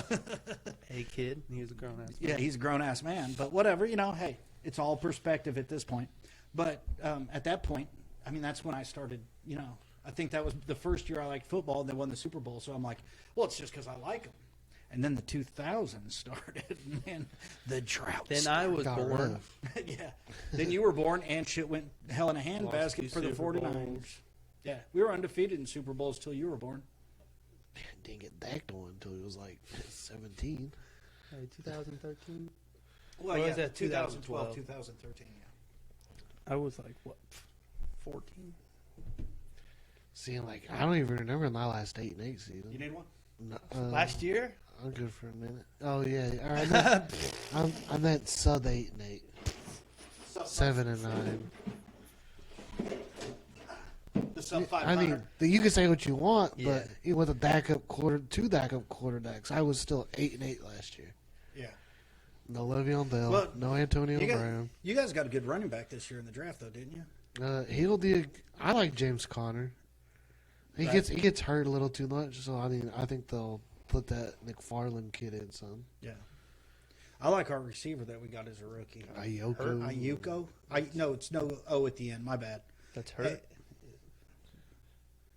S2: A kid. He was a grown ass.
S1: Yeah, he's a grown ass man. But whatever, hey, it's all perspective at this point. But at that point, I mean, that's when I started, I think that was the first year I liked football, and they won the Super Bowl. So I'm like, well, it's just because I like them. And then the 2000s started, and the drought.
S2: Then I was
S3: Got
S2: born.
S3: rough.
S1: Yeah. Then you were born, and shit went hell in a handbasket for the
S2: Super
S1: 49ers.
S2: Bowls.
S1: Yeah, we were undefeated in Super Bowls till you were born.
S3: Didn't get decked one until he was like 17.
S2: Hey, 2013.
S1: Well,
S2: Or
S1: yeah,
S2: was that
S1: 2012,
S2: 2012?
S1: 2013, yeah.
S2: I was like, what, 14?
S3: Seeing like I don't even remember my last 8-8 season.
S1: You need one?
S3: No,
S2: Last year?
S3: I'm good for a minute. Oh yeah, all right. I meant sub 8-8, 7-9.
S1: The sub
S3: I
S1: 500.
S3: mean, you can say what you want,
S2: Yeah.
S3: but even with two backup quarterbacks, I was still 8-8 last year.
S1: Yeah.
S3: No Le'Veon Bell,
S1: Well,
S3: no Antonio
S1: You
S3: Brown.
S1: guys got a good running back this year in the draft, though, didn't you?
S3: He'll do. I like James Conner. He
S1: Right.
S3: gets hurt a little too much, so I mean, I think they'll put that McFarland kid in some.
S1: Yeah. I like our receiver that we got as a rookie.
S3: Ayoko.
S1: No, it's no O at the end. My bad.
S2: That's hurt.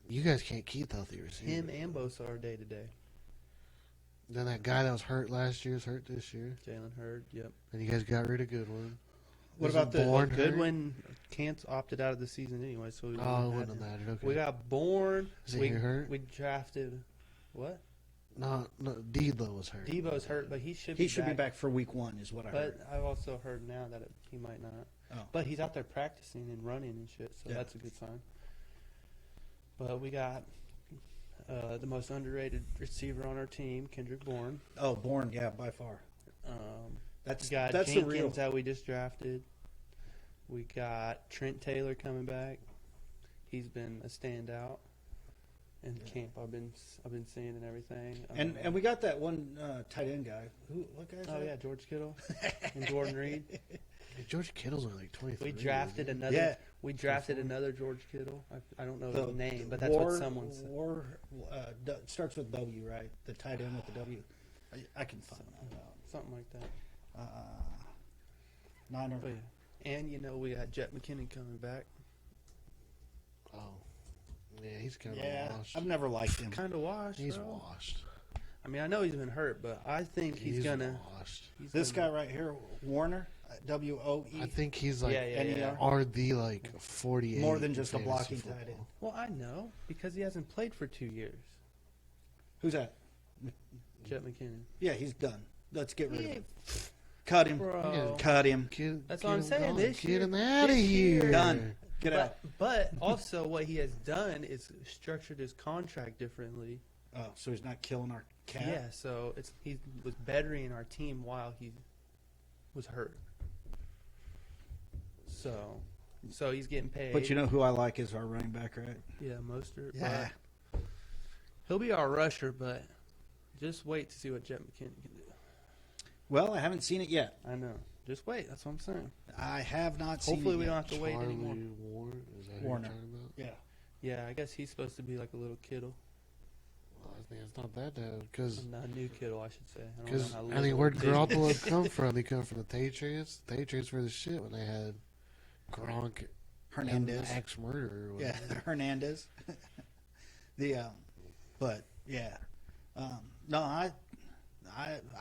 S3: You guys can't keep healthy receivers.
S2: Him and Bosa are day to day.
S3: Then that guy that was hurt last year is hurt this year,
S2: Jalen Hurd, yep.
S3: and you guys got rid of Goodwin.
S1: What
S3: Isn't
S1: about the
S3: Bourne hurt?
S2: Goodwin can't opted out of the season anyway, so we
S3: Oh, it
S2: wouldn't
S3: wouldn't
S2: have
S3: have
S2: him.
S3: mattered. Okay.
S2: We got Bourne.
S3: Is he
S2: we,
S3: hurt?
S2: We drafted what?
S3: No, Debo was hurt.
S2: Debo's hurt, but he should
S1: Be back for week 1, is what I heard.
S2: But I've also heard now that he might not.
S1: Oh.
S2: But he's out there practicing and running and shit, so
S1: Yeah.
S2: that's a good sign. But we got the most underrated receiver on our team, Kendrick Bourne.
S1: Oh, Bourne, yeah, by far. That's
S2: We got
S1: the
S2: Jenkins
S1: real.
S2: that we just drafted. We got Trent Taylor coming back. He's been a standout in camp. I've been seeing and everything.
S1: And we got that one tight end guy. What guy is
S2: oh
S1: that?
S2: yeah, George Kittle and Jordan Reed.
S3: Hey, George Kittle's only like 23.
S2: We drafted
S3: isn't
S2: another.
S1: Yeah.
S2: We drafted another George Kittle. I don't know
S1: The
S2: his name, but that's
S1: War,
S2: what someone said.
S1: starts with W, right? The tight end with the W. I can find that out.
S2: Something like that.
S1: Niner.
S2: But yeah. And we got Jet McKinnon coming back.
S3: he? Oh, yeah, he's kind of
S1: Yeah,
S3: washed.
S1: I've never liked him.
S2: Kind of washed.
S3: He's
S2: bro.
S3: washed.
S2: I mean, I know he's been hurt, but I think he's gonna.
S3: washed.
S1: This guy right here, Warner, W-O-E.
S3: I think he's like
S1: yeah.
S3: RD like 48.
S1: More than just a
S3: in
S1: blocking
S3: fantasy
S1: tight end.
S3: football.
S2: Well, I know because he hasn't played for 2 years.
S1: Who's that?
S2: Jet McKinnon.
S1: Yeah, he's done. Let's get rid of him. Cut him.
S2: Bro.
S1: Cut him.
S3: That's
S2: what I'm saying, this
S3: Get
S2: year-
S3: him out of
S2: this year-
S3: here.
S1: Done. Get out.
S2: But also what he has done is structured his contract differently.
S1: Oh, so he's not killing our cat?
S2: Yeah, so he was bettering our team while he was hurt. So he's getting paid.
S1: But you know who I like is our running back, right?
S2: Yeah, Mostert.
S1: Yeah.
S2: But he'll be our rusher, but just wait to see what Jet McKinnon can do.
S1: Well, I haven't seen it yet.
S2: I know. Just wait. That's what I'm saying.
S1: I have not seen
S2: Hopefully
S1: it
S2: we
S1: yet.
S2: don't have to wait
S3: Charlie
S2: anymore.
S3: Warner. Is that who you're
S1: Warner.
S3: talking about?
S1: Yeah.
S2: Yeah, I guess he's supposed to be like a little Kittle.
S3: Well, I think it's not that bad because
S2: A new Kittle, I should say. I don't know how
S3: I mean, where'd
S2: little it is.
S3: Garoppolo come from? He come from the Patriots. The Patriots were the shit when they had Gronk,
S1: Hernandez.
S3: and Axe Murder. Or
S1: Yeah,
S3: whatever.
S1: Hernandez. But yeah, no, I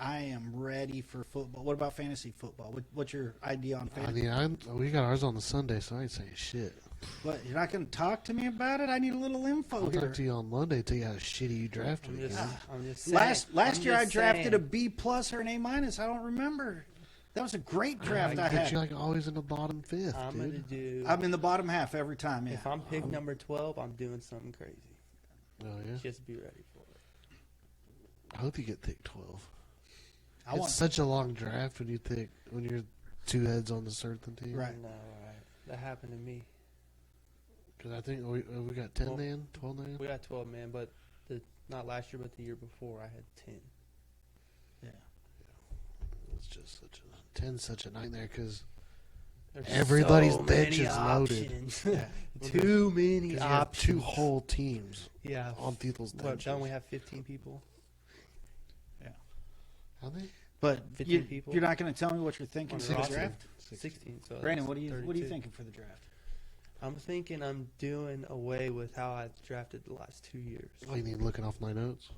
S1: am ready for football. What about fantasy football? What's your idea on
S3: I
S1: fantasy?
S3: mean, we got ours on the Sunday, so I ain't saying shit.
S1: But you're not going to talk to me about it. I need a little info
S3: I'll
S1: here.
S3: talk to you on Monday. Tell you how shitty you drafted it.
S2: I'm just saying.
S1: Last
S2: I'm
S1: year I
S2: just
S1: drafted
S2: saying.
S1: a B plus or an A minus. I don't remember. That was a great draft I
S3: get
S1: had.
S3: you like always in the bottom fifth,
S2: I'm gonna
S3: dude.
S2: do.
S1: I'm in the bottom half every time. Yeah.
S2: If I'm pick number 12, I'm doing something crazy.
S3: Oh yeah.
S2: Just be ready for it.
S3: I hope you get pick 12.
S1: I
S3: It's
S1: want
S3: such a long draft when you're two heads on the certain team.
S1: Right.
S2: No, right. That happened to me.
S3: Because I think we got 10
S2: Well,
S3: man, 12 man.
S2: We got 12 man, but not last year, but the year before, I had 10.
S1: Yeah.
S3: It's just such a nightmare because
S2: There's
S3: everybody's
S2: so
S3: bench
S2: many
S3: is loaded.
S2: options.
S1: Yeah.
S2: Too many
S3: you have
S2: options.
S3: 2 whole teams
S2: Yeah.
S3: on people's
S2: What,
S3: benches.
S2: don't we have 15 people?
S3: How they?
S1: But
S2: 15 people?
S1: you're not going to tell me what you're thinking
S2: On
S1: for
S2: the
S1: the
S2: roster?
S1: draft?
S2: 16. So
S1: Brandon,
S2: that's
S1: what are you
S2: 32.
S1: thinking for the draft?
S2: I'm thinking I'm doing away with how I drafted the last 2 years.
S3: Oh, you mean looking off my notes?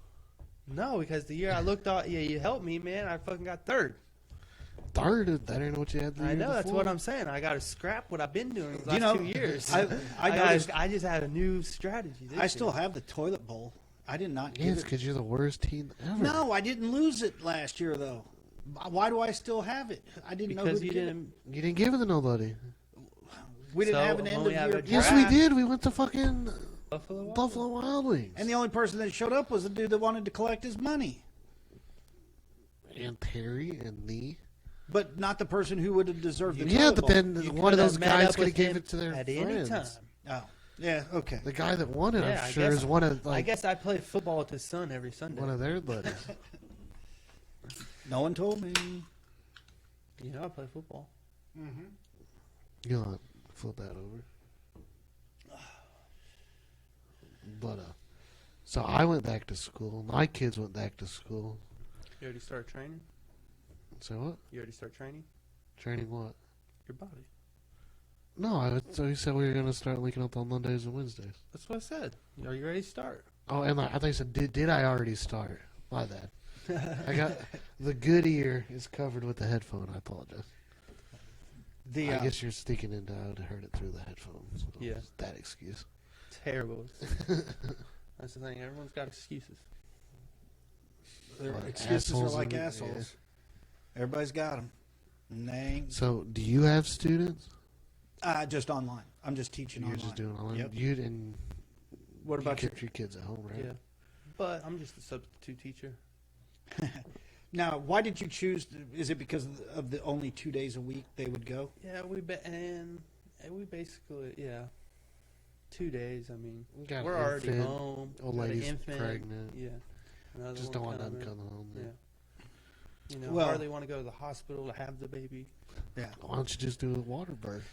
S2: No, because the year I looked off, yeah, you helped me, man. I fucking got third.
S3: Third? That ain't what you had the
S2: I
S3: year
S2: know, that's
S3: before.
S2: what I'm saying. I got to scrap what I've been doing the
S1: You
S2: last
S1: know,
S2: 2 years.
S1: I noticed-
S2: I just had a new strategy. This
S1: I still
S2: year.
S1: have the toilet bowl. I did not
S3: Yeah,
S1: give
S3: it's
S1: it.
S3: because you're the worst team ever.
S1: No, I didn't lose it last year though. Why do I still have it? I didn't know who
S2: Because
S1: to
S2: you
S1: give it.
S2: didn't.
S3: You didn't give it to nobody.
S1: We didn't
S2: So,
S1: have an
S2: when
S1: end
S2: we
S1: of
S2: have
S1: year
S2: a
S3: Yes,
S1: draft.
S3: we did. We went to fucking
S2: Buffalo Wild
S3: Buffalo Wild Wings.
S1: And the only person that showed up was the dude that wanted to collect his money,
S3: and Terry and me.
S1: but not the person who would have deserved the
S3: Yeah,
S1: toilet
S3: but
S1: bowl.
S3: then
S2: You
S3: one of
S2: could
S3: those
S2: have met
S3: guys
S2: up
S3: could have
S2: with
S3: gave
S2: him
S3: it to their
S2: at
S3: friends.
S2: any time.
S1: Oh, yeah, okay.
S3: The guy that won it,
S2: Yeah,
S3: I'm
S2: I
S3: sure,
S2: guess-
S3: is one of
S2: I
S3: like
S2: guess I play football with his son every Sunday.
S3: one of their buddies.
S1: No one told me.
S2: You know, I play football.
S3: You know, flip that over. But so I went back to school. My kids went back to school.
S2: You already start training?
S3: So what?
S2: You already start training?
S3: Training what?
S2: Your body.
S3: No, so you said we were gonna start linking up on Mondays and Wednesdays.
S2: That's what I said. Are you ready to start?
S3: Oh, and I thought you said did I already start? My bad. I got the good ear is covered with the headphone. I apologize.
S1: The
S3: I guess you're sneaking into I would have heard it through the headphones. So
S2: Yeah.
S3: it's that excuse.
S2: Terrible. That's the thing. Everyone's got excuses.
S1: their
S3: Like
S1: excuses are
S3: assholes
S1: like
S3: and-
S1: assholes. Everybody's got them. Names.
S3: So, do you have students?
S1: Just online. I'm just teaching
S3: You're
S1: online.
S3: just doing online.
S1: Yep.
S3: You and
S1: What about
S3: you kept your kids at home, right?
S2: Yeah. But I'm just a substitute teacher.
S1: Now, why did you choose? Is it because of the only 2 days a week they would go?
S2: Yeah, we basically 2 days. I mean,
S3: Got
S2: we're
S3: an
S2: already
S3: infant,
S2: home.
S3: old
S2: got an
S3: lady's
S2: infant.
S3: pregnant.
S2: Yeah. Another
S3: Just
S2: one
S3: don't want nothing
S2: coming.
S3: coming home.
S2: Yeah.
S3: Yeah.
S2: You know,
S1: Well-
S2: hardly want to go to the hospital to have the baby.
S1: Yeah.
S3: Why don't you just do a water birth?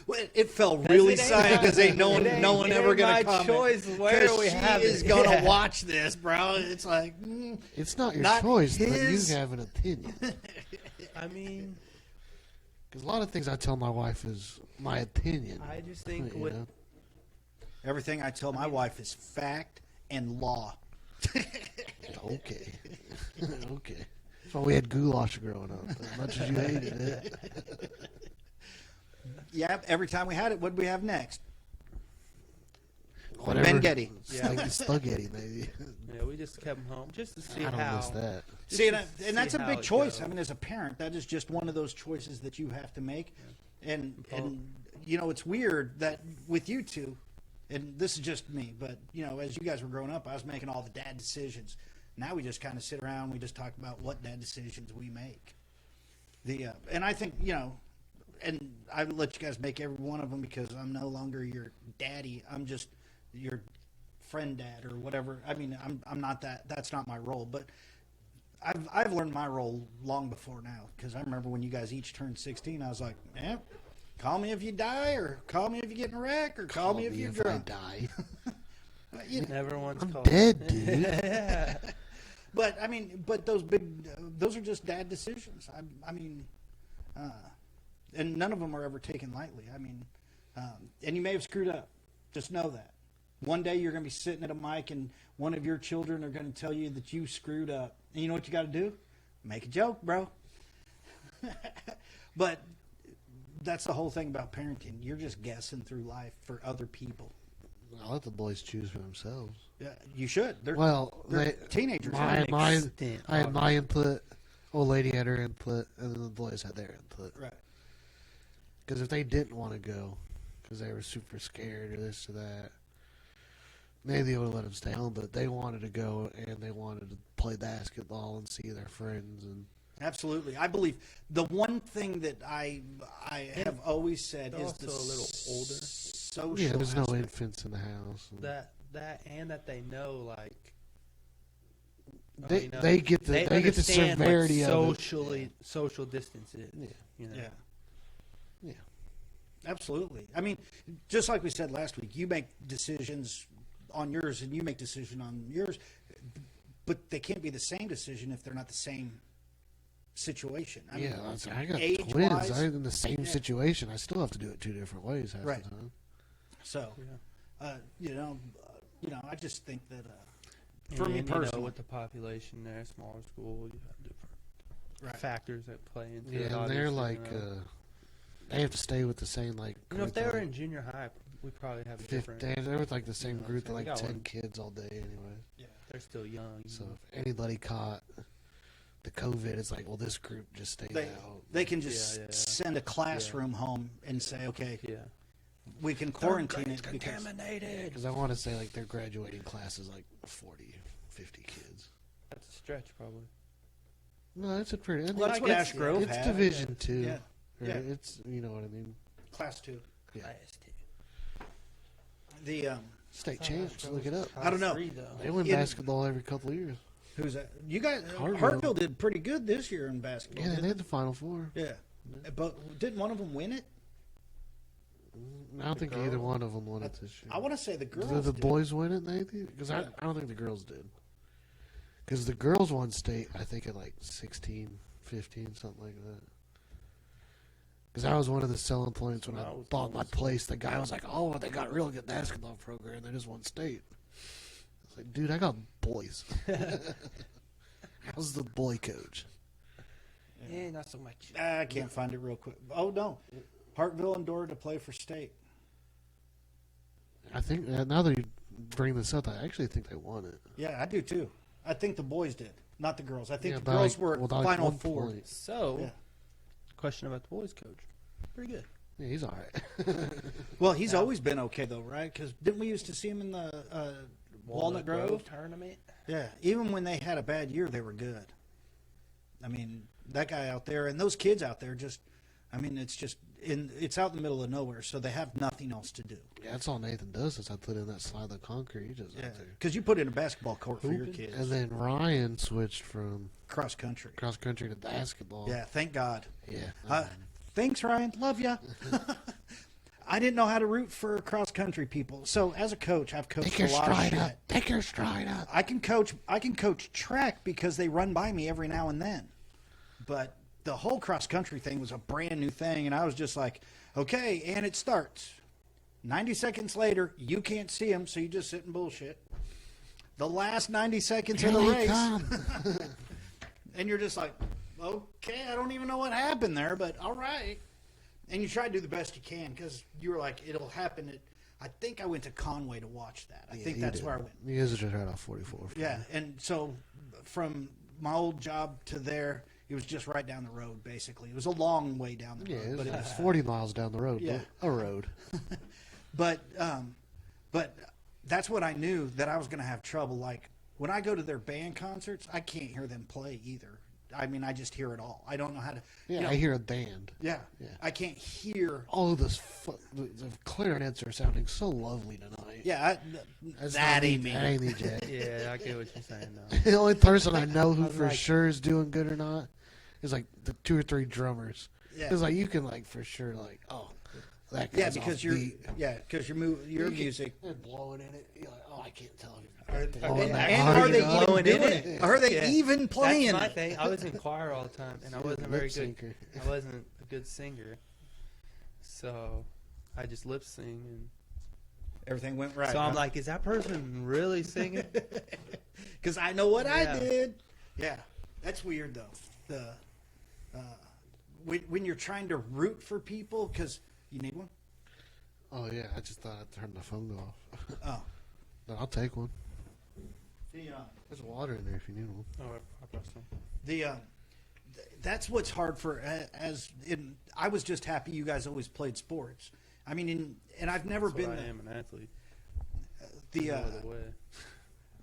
S1: Well, it felt really sad because ain't no one ever gonna comment.
S2: choice where
S1: 'Cause
S2: we
S1: she
S2: have
S1: is
S2: it.
S1: gonna
S2: Yeah.
S1: watch this, bro. It's like
S3: It's not your
S1: Not
S3: choice, but
S1: his-
S3: you have an opinion.
S2: I mean,
S3: Because a lot of things I tell my wife is my opinion.
S2: I just think
S3: you
S2: with
S3: know?
S1: everything I tell my wife is fact and law.
S3: Okay. Okay. That's why we had goulash growing up. As much as you hated it.
S1: Yeah, every time we had it, what did we have next?
S3: Whatever.
S1: Ben Getty.
S3: Spaghetti, maybe.
S2: yeah, we just kept him home just to see
S3: I don't
S2: how.
S3: miss that.
S1: See, and
S2: see
S1: that's a
S2: how
S1: big
S2: it
S1: choice.
S2: goes.
S1: I mean, as a parent, that is just one of those choices that you have to make. And you know, it's weird that with you two, and this is just me, but you know, as you guys were growing up, I was making all the dad decisions. Now we just kind of sit around, we just talk about what dad decisions we make. And I think, you know, and I let you guys make every one of them because I'm no longer your daddy. I'm just your friend dad or whatever. I mean, I'm not that. That's not my role. But I've learned my role long before now because I remember when you guys each turned 16, I was like, man, call me if you die, or call me if you get in a wreck, or call me if you're
S3: I
S1: drunk.
S3: die.
S1: You know,
S2: Never once
S3: I'm
S2: called.
S3: dead, dude.
S2: Yeah.
S1: but I mean, but those are just dad decisions. I mean, and none of them are ever taken lightly. I mean, and you may have screwed up. Just know that. One day you're going to be sitting at a mic and one of your children are going to tell you that you screwed up. And you know what you got to do? Make a joke, bro. But that's the whole thing about parenting. You're just guessing through life for other people.
S3: I'll let the boys choose for themselves.
S1: Yeah, you should. They're
S3: They're
S1: teenagers.
S3: I had my input. Old lady had her input, and then the boys had their input.
S1: Right.
S3: Because if they didn't want to go, because they were super scared or this or that, maybe they would have let them stay home. But they wanted to go, and they wanted to play basketball and see their friends. And
S1: Absolutely. I believe the one thing that I have always said
S2: They're
S1: is
S2: also
S1: the
S2: a little older.
S1: social
S3: Yeah, there's no
S1: aspect.
S3: infants in the house. And
S2: That they know, like,
S3: they get the they get the
S2: understand
S3: severity
S2: what
S3: of
S2: socially social distance is.
S3: Yeah.
S2: You know?
S1: Yeah.
S3: Yeah.
S1: Absolutely. I mean, just like we said last week, you make decisions on yours and you make decision on yours, but they can't be the same decision if they're not the same situation. I mean,
S3: I got
S1: age-wise,
S3: twins. I'm in the same
S1: yeah.
S3: situation. I still have to do it 2 different ways half
S1: Right.
S3: the time.
S1: So,
S2: Yeah.
S1: I just think that
S2: And,
S1: for me
S2: you
S1: personally,
S2: know, with the population there, smaller school, you have different
S1: Right.
S2: factors that play into
S3: Yeah,
S2: it.
S3: and they're
S2: obviously,
S3: like,
S2: you know.
S3: they have to stay with the same like.
S2: You know, if
S3: group
S2: they were
S3: of
S2: in junior high, we probably have a
S3: 50,
S2: different.
S3: they're with like the same
S2: You know,
S3: group
S2: so
S3: of
S2: they
S3: like
S2: got
S3: 10
S2: one.
S3: kids all day anyway.
S2: They're still young. you
S3: So
S2: know.
S3: if anybody caught the COVID, it's like, well, this group just stays out.
S1: they can just
S2: Yeah.
S1: send a classroom home and say, okay,
S2: Yeah.
S1: we can quarantine it because
S2: Contaminated.
S3: Because I want to say like their graduating class is like 40, 50 kids.
S2: That's a stretch, probably.
S3: No, it's a pretty. I mean,
S1: Well, that's what Ash Grove
S3: it's
S1: had.
S3: Division 2.
S1: Yeah.
S3: Or
S1: Yeah.
S3: It's, you know what I mean.
S1: class 2.
S3: Yeah.
S2: Class two.
S1: The
S3: State champs, look it up.
S1: I don't know.
S2: Class three, though.
S3: They win
S1: In-
S3: basketball every couple of years.
S1: who's that? You guys,
S3: Hartville.
S1: Hartville did pretty good this year in basketball.
S3: Yeah, they
S1: didn't
S3: had the Final Four.
S1: they? Yeah, but didn't one of them win it?
S3: I don't think either one of them won it this year.
S1: I want to say the girls.
S3: Did the
S1: did.
S3: boys win it, Nathan? Because I don't think the girls did. Because the girls won state, I think, at like 16, 15, something like that. Because that was one of the selling points when I
S2: That was
S3: bought my
S2: almost-
S3: place. The guy was like, "Oh, they got a real good basketball program. They just won state." I was like, "Dude, I got boys. How's the boy coach?"
S2: Yeah, not so much.
S1: I can't find it real quick. Oh no, Hartville endured to play for state.
S3: I think now that you bring this up, I actually think they won it.
S1: Yeah, I do too. I think the boys did, not the girls. I think
S3: Yeah,
S1: the
S3: by
S1: girls
S3: like-
S1: were
S3: well, by like
S1: Final
S3: 1
S1: Four.
S3: point.
S2: So,
S1: Yeah.
S2: question about the boys coach. Pretty good.
S3: Yeah, he's all right.
S1: Well, he's
S2: Yeah.
S1: always been okay though, right? Because didn't we used to see him in the Walnut Grove?
S2: tournament.
S1: Yeah, even when they had a bad year, they were good. I mean, that guy out there and those kids out there just, I mean, it's just it's out in the middle of nowhere, so they have nothing else to do.
S3: Yeah, that's all Nathan does is I put in that slide of concrete. He just
S1: Yeah,
S3: out there.
S1: because you put in a basketball court for your
S2: Hooping.
S1: kids.
S3: And then Ryan switched from
S1: Cross country.
S3: cross country to basketball.
S1: Yeah, thank God.
S3: Yeah.
S1: Thanks, Ryan. Love ya. I didn't know how to root for cross country people, so as a coach, I've coached
S3: Take your
S1: a lot of
S3: stride
S1: shit.
S3: up. Take your stride up.
S1: I can coach track because they run by me every now and then. But the whole cross country thing was a brand new thing, and I was just like, okay, and it starts. 90 seconds later, you can't see them, so you just sit and bullshit. The last 90 seconds
S3: Here
S1: of the
S3: they
S1: race,
S3: come.
S1: and you're just like, okay, I don't even know what happened there, but all right. And you try to do the best you can because you were like, it'll happen at. I think I went to Conway to watch that. I think
S3: you
S1: that's
S3: did.
S1: where I went.
S3: You guys are just right off 44.
S1: Yeah, and so from my old job to there, it was just right down the road, basically. It was a long way down the
S3: Yeah,
S1: road.
S3: it
S1: but,
S3: was 40 miles down the road.
S1: Yeah.
S3: But a road.
S1: but that's what I knew that I was going to have trouble. Like, when I go to their band concerts, I can't hear them play either. I mean, I just hear it all. I don't know how to.
S3: Yeah,
S1: you know,
S3: I hear a band.
S1: Yeah,
S3: Yeah.
S1: I can't hear.
S3: All of the clarinets are sounding so lovely tonight.
S1: Yeah,
S3: That's
S1: that
S3: not
S1: ain't
S3: me.
S1: me.
S3: That ain't me, Jack.
S2: Yeah, I get what you're saying, though.
S3: The only person I know who
S2: I'm
S3: for
S2: like-
S3: sure is doing good or not is like the 2 or 3 drummers.
S1: Yeah.
S3: Because like you can like for sure like that guy's
S1: Yeah, because
S3: off
S1: you're
S3: beat.
S1: your
S3: You can-
S1: music.
S3: they're blowing in it. You're like, oh, I can't tell.
S2: Are
S3: Blowing
S2: they-
S3: that
S1: And
S3: hard,
S1: are they
S3: you know?
S1: even
S2: blowing in
S1: doing
S2: it?
S1: it? Are they
S2: Yeah.
S1: even playing
S2: That's my
S1: it?
S2: thing. I was in choir all the time, and I wasn't very
S3: Lip
S2: good.
S3: syncer.
S2: I wasn't a good singer, so I just lip sing, and
S1: Everything went right.
S2: so I'm like, is that person really singing?
S1: because I know what I
S2: Yeah.
S1: did. Yeah, that's weird though. The when you're trying to root for people, because you need one.
S3: Oh yeah, I just thought I'd turn my phone off.
S1: Oh,
S3: But I'll take one.
S1: the
S3: There's water in there if you need one.
S2: Oh, I brought some.
S1: that's what's hard for as in. I was just happy you guys always played sports. I mean, and I've never
S2: That's
S1: been
S2: what I am, an athlete.
S1: the.
S2: No other way.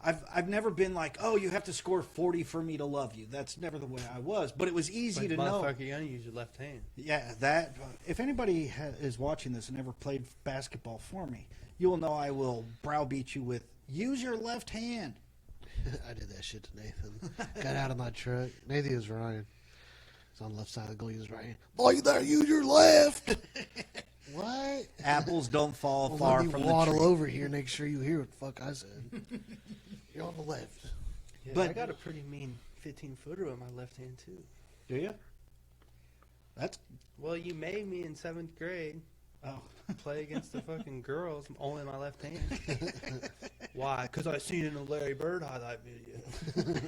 S1: I've never been like, oh, you have to score 40 for me to love you. That's never the way I was. But it was easy to know.
S2: Motherfucker, you only use your left hand.
S1: Yeah, that. If anybody is watching this and never played basketball for me, you will know I will browbeat you with use your left hand.
S3: I did that shit to Nathan. Got out of my truck. Nathan was Ryan. He's on the left side of the goal. He was right. Boy, you better use your left. What?
S1: Apples don't fall
S3: Well,
S1: far
S3: let me
S1: from the
S3: waddle
S1: tree.
S3: over here and make sure you hear what the fuck I said. You're on the left.
S2: Yeah,
S1: But-
S2: I got a pretty mean 15-footer with my left hand, too.
S1: Do you? That's
S2: Well, you made me in 7th grade
S1: oh.
S2: play against the fucking girls only my left hand. Why? Because I seen it in a Larry Bird highlight video.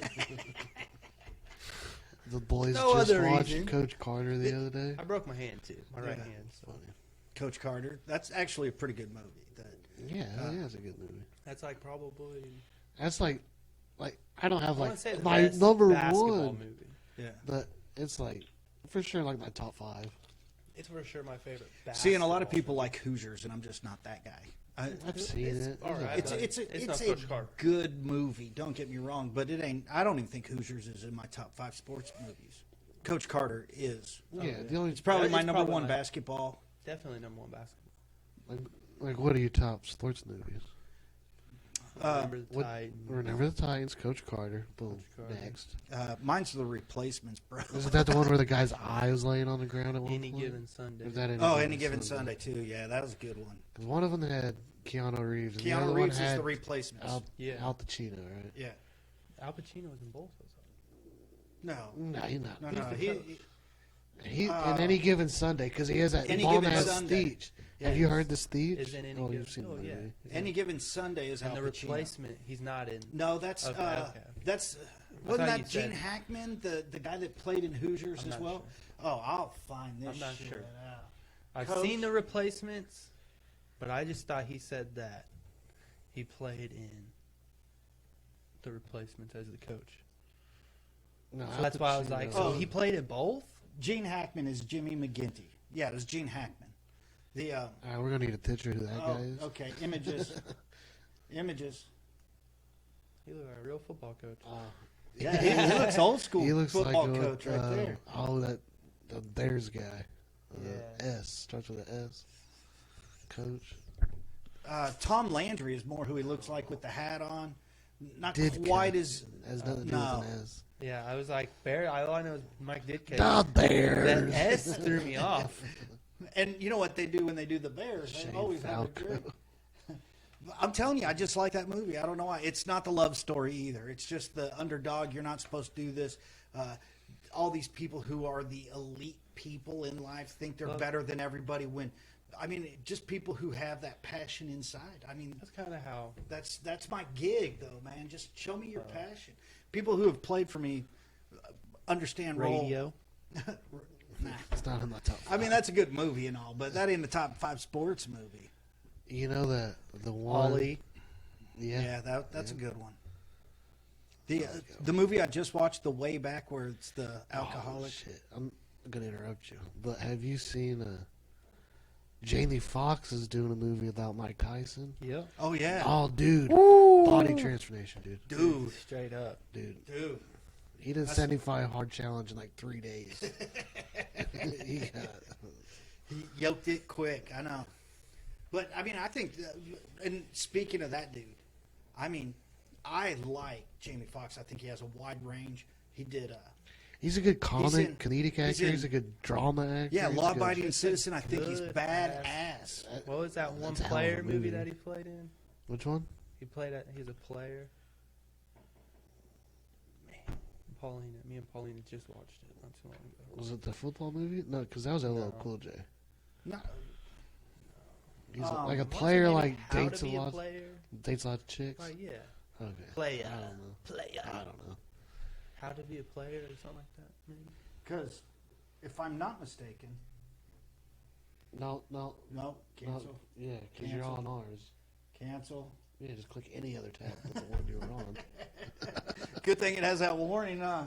S3: The boys
S2: No
S3: just
S2: other
S3: watched
S2: reason.
S3: Coach Carter the other day.
S2: I broke my hand, too. My right
S1: Yeah.
S2: hand. So.
S1: Coach Carter. That's actually a pretty good movie.
S3: Yeah, yeah, it's a good movie.
S2: That's like probably...
S3: That's like I don't have
S2: I wanna
S3: like
S2: say the
S3: my
S2: best
S3: number
S2: basketball
S3: one,
S2: movie.
S1: Yeah.
S3: but it's like for sure like my top 5.
S2: It's for sure my favorite basketball
S1: See, and a lot of people
S2: movie.
S1: like Hoosiers, and I'm just not that guy.
S3: I've seen
S2: It's
S3: it.
S2: all right.
S1: It's
S2: not
S1: a
S2: Coach Carter.
S1: good movie. Don't get me wrong, but it ain't. I don't even think Hoosiers is in my top 5 sports movies. Coach Carter is.
S3: Yeah, the only
S1: It's probably
S2: Yeah,
S1: my
S2: it's
S1: number
S2: probably
S1: one
S2: my-
S1: basketball.
S2: Definitely number one basketball.
S3: like what are your top sports movies?
S2: Remember the
S3: What-
S2: Titans.
S3: Remember the Titans, Coach Carter. Boom.
S2: Coach Carter.
S3: Next.
S1: Mine's The Replacements, bro.
S3: Isn't that the one where the guy's eye was laying on the ground at one
S2: Any
S3: point?
S2: given Sunday.
S3: Or is that
S1: Oh, Any Given Sunday too. Yeah, that was a good one.
S3: 'Cause one of them had Keanu Reeves. And the
S1: Keanu
S3: other
S1: Reeves
S3: one
S1: is
S3: had
S1: The Replacements.
S2: Yeah.
S3: Al Pacino, right?
S1: Yeah.
S2: Al Pacino was in both those.
S1: No.
S3: No, he's not.
S1: No,
S2: He's
S1: no.
S2: the
S1: He,
S2: coach.
S3: He in Any Given Sunday because he has that
S1: Any
S3: bomb
S1: Given
S3: ass
S1: Sunday.
S3: speech.
S1: Yeah.
S3: Have you heard the speech?
S2: Is in Any
S3: oh,
S2: Given-
S3: you've seen
S2: oh,
S3: the movie.
S2: yeah.
S1: Any Given Sunday is
S2: And
S1: Al
S2: the
S1: Pacino.
S2: replacement, he's not in.
S1: No, that's
S2: Okay, okay.
S1: that's
S2: I
S1: wasn't
S2: thought
S1: that
S2: you said-
S1: Gene Hackman, the guy that played in Hoosiers
S2: I'm
S1: as
S2: not
S1: well?
S2: sure.
S1: Oh, I'll find this
S2: I'm not
S1: shit
S2: sure.
S1: out.
S2: I've
S1: Coach?
S2: seen the replacements, but I just thought he said that he played in the replacements as the coach.
S3: No,
S2: So
S3: Al
S2: that's why I was like,
S3: Pacino.
S2: so he played in both?
S1: Gene Hackman is Jimmy McGinty. Yeah, it was Gene Hackman. The
S3: All right, we're gonna need a picture of who that guy is.
S1: okay, images. Images.
S2: He looked like a real football coach.
S1: Yeah, he looks old school
S3: He looks
S1: football
S3: like
S1: coach right there.
S3: Oh, that the Bears guy.
S2: Yeah.
S3: S starts with an S. Coach.
S1: Tom Landry is more who he looks like with the hat on. Not
S3: Ditka.
S1: quite as
S3: Has nothing to do
S1: no.
S3: with an S.
S2: Yeah, I was like, Bear. All I know is Mike Ditka.
S3: The Bears.
S2: That S threw me off.
S1: And you know what they do when they do the Bears? They
S3: Shane
S1: always have a
S3: Falco.
S1: drink. I'm telling you, I just like that movie. I don't know why. It's not the love story either. It's just the underdog. You're not supposed to do this. All these people who are the elite people in life think they're
S2: Well-
S1: better than everybody. When, I mean, just people who have that passion inside. I mean,
S2: That's kind of how.
S1: that's my gig, though, man. Just show me your passion. People who have played for me understand role.
S2: Radio.
S1: Nah.
S3: It's not in my top.
S1: I mean, that's a good movie and all, but that ain't the top 5 sports movie.
S3: You know that the one.
S2: Ollie.
S1: Yeah, that's a good one. The movie I just watched, The Way Back, where it's the alcoholic.
S3: Oh, shit. I'm gonna interrupt you, but have you seen Jamie Foxx is doing a movie about Mike Tyson?
S2: Yep.
S1: Oh yeah,
S3: Oh, dude, body transformation,
S1: dude,
S2: Straight up.
S3: dude.
S1: dude.
S3: He did 75 hard challenge in like 3 days. he got,
S1: He yoked it quick. I know, but I mean, I think. And speaking of that dude, I mean, I like Jamie Foxx. I think he has a wide range. He did.
S3: he's a good comic,
S1: in-
S3: comedic
S1: he's
S3: actor. He's
S1: in-
S3: a good drama actor.
S1: Yeah,
S3: He's
S1: Law
S3: good.
S1: Abiding Citizen. I think he's
S2: Good
S1: badass.
S2: What was that one
S3: That's a hell of a
S2: player movie
S3: movie.
S2: that he played in?
S3: Which one?
S2: He played. He's a player. Man, me and Paulina just watched it not too long ago.
S3: Was it the football movie? No, because that was LL
S2: No.
S3: Cool J.
S1: No,
S3: He's
S1: Um,
S3: like a
S2: What's
S3: player,
S2: the name?
S3: like
S2: How
S3: dates
S2: to
S3: a
S2: be
S3: lot,
S2: player?
S3: dates a lot of chicks.
S2: Right, yeah.
S3: Okay,
S2: Player.
S3: I don't know.
S2: Player.
S3: I don't know.
S2: How to be a player or something like that. Maybe.
S1: because if I'm not mistaken,
S3: No,
S1: no, cancel,
S3: no. Yeah, because you're
S1: Cancel.
S3: on ours.
S1: cancel.
S3: Yeah, just click any other tab but the one you were on.
S1: Good thing it has that warning, huh?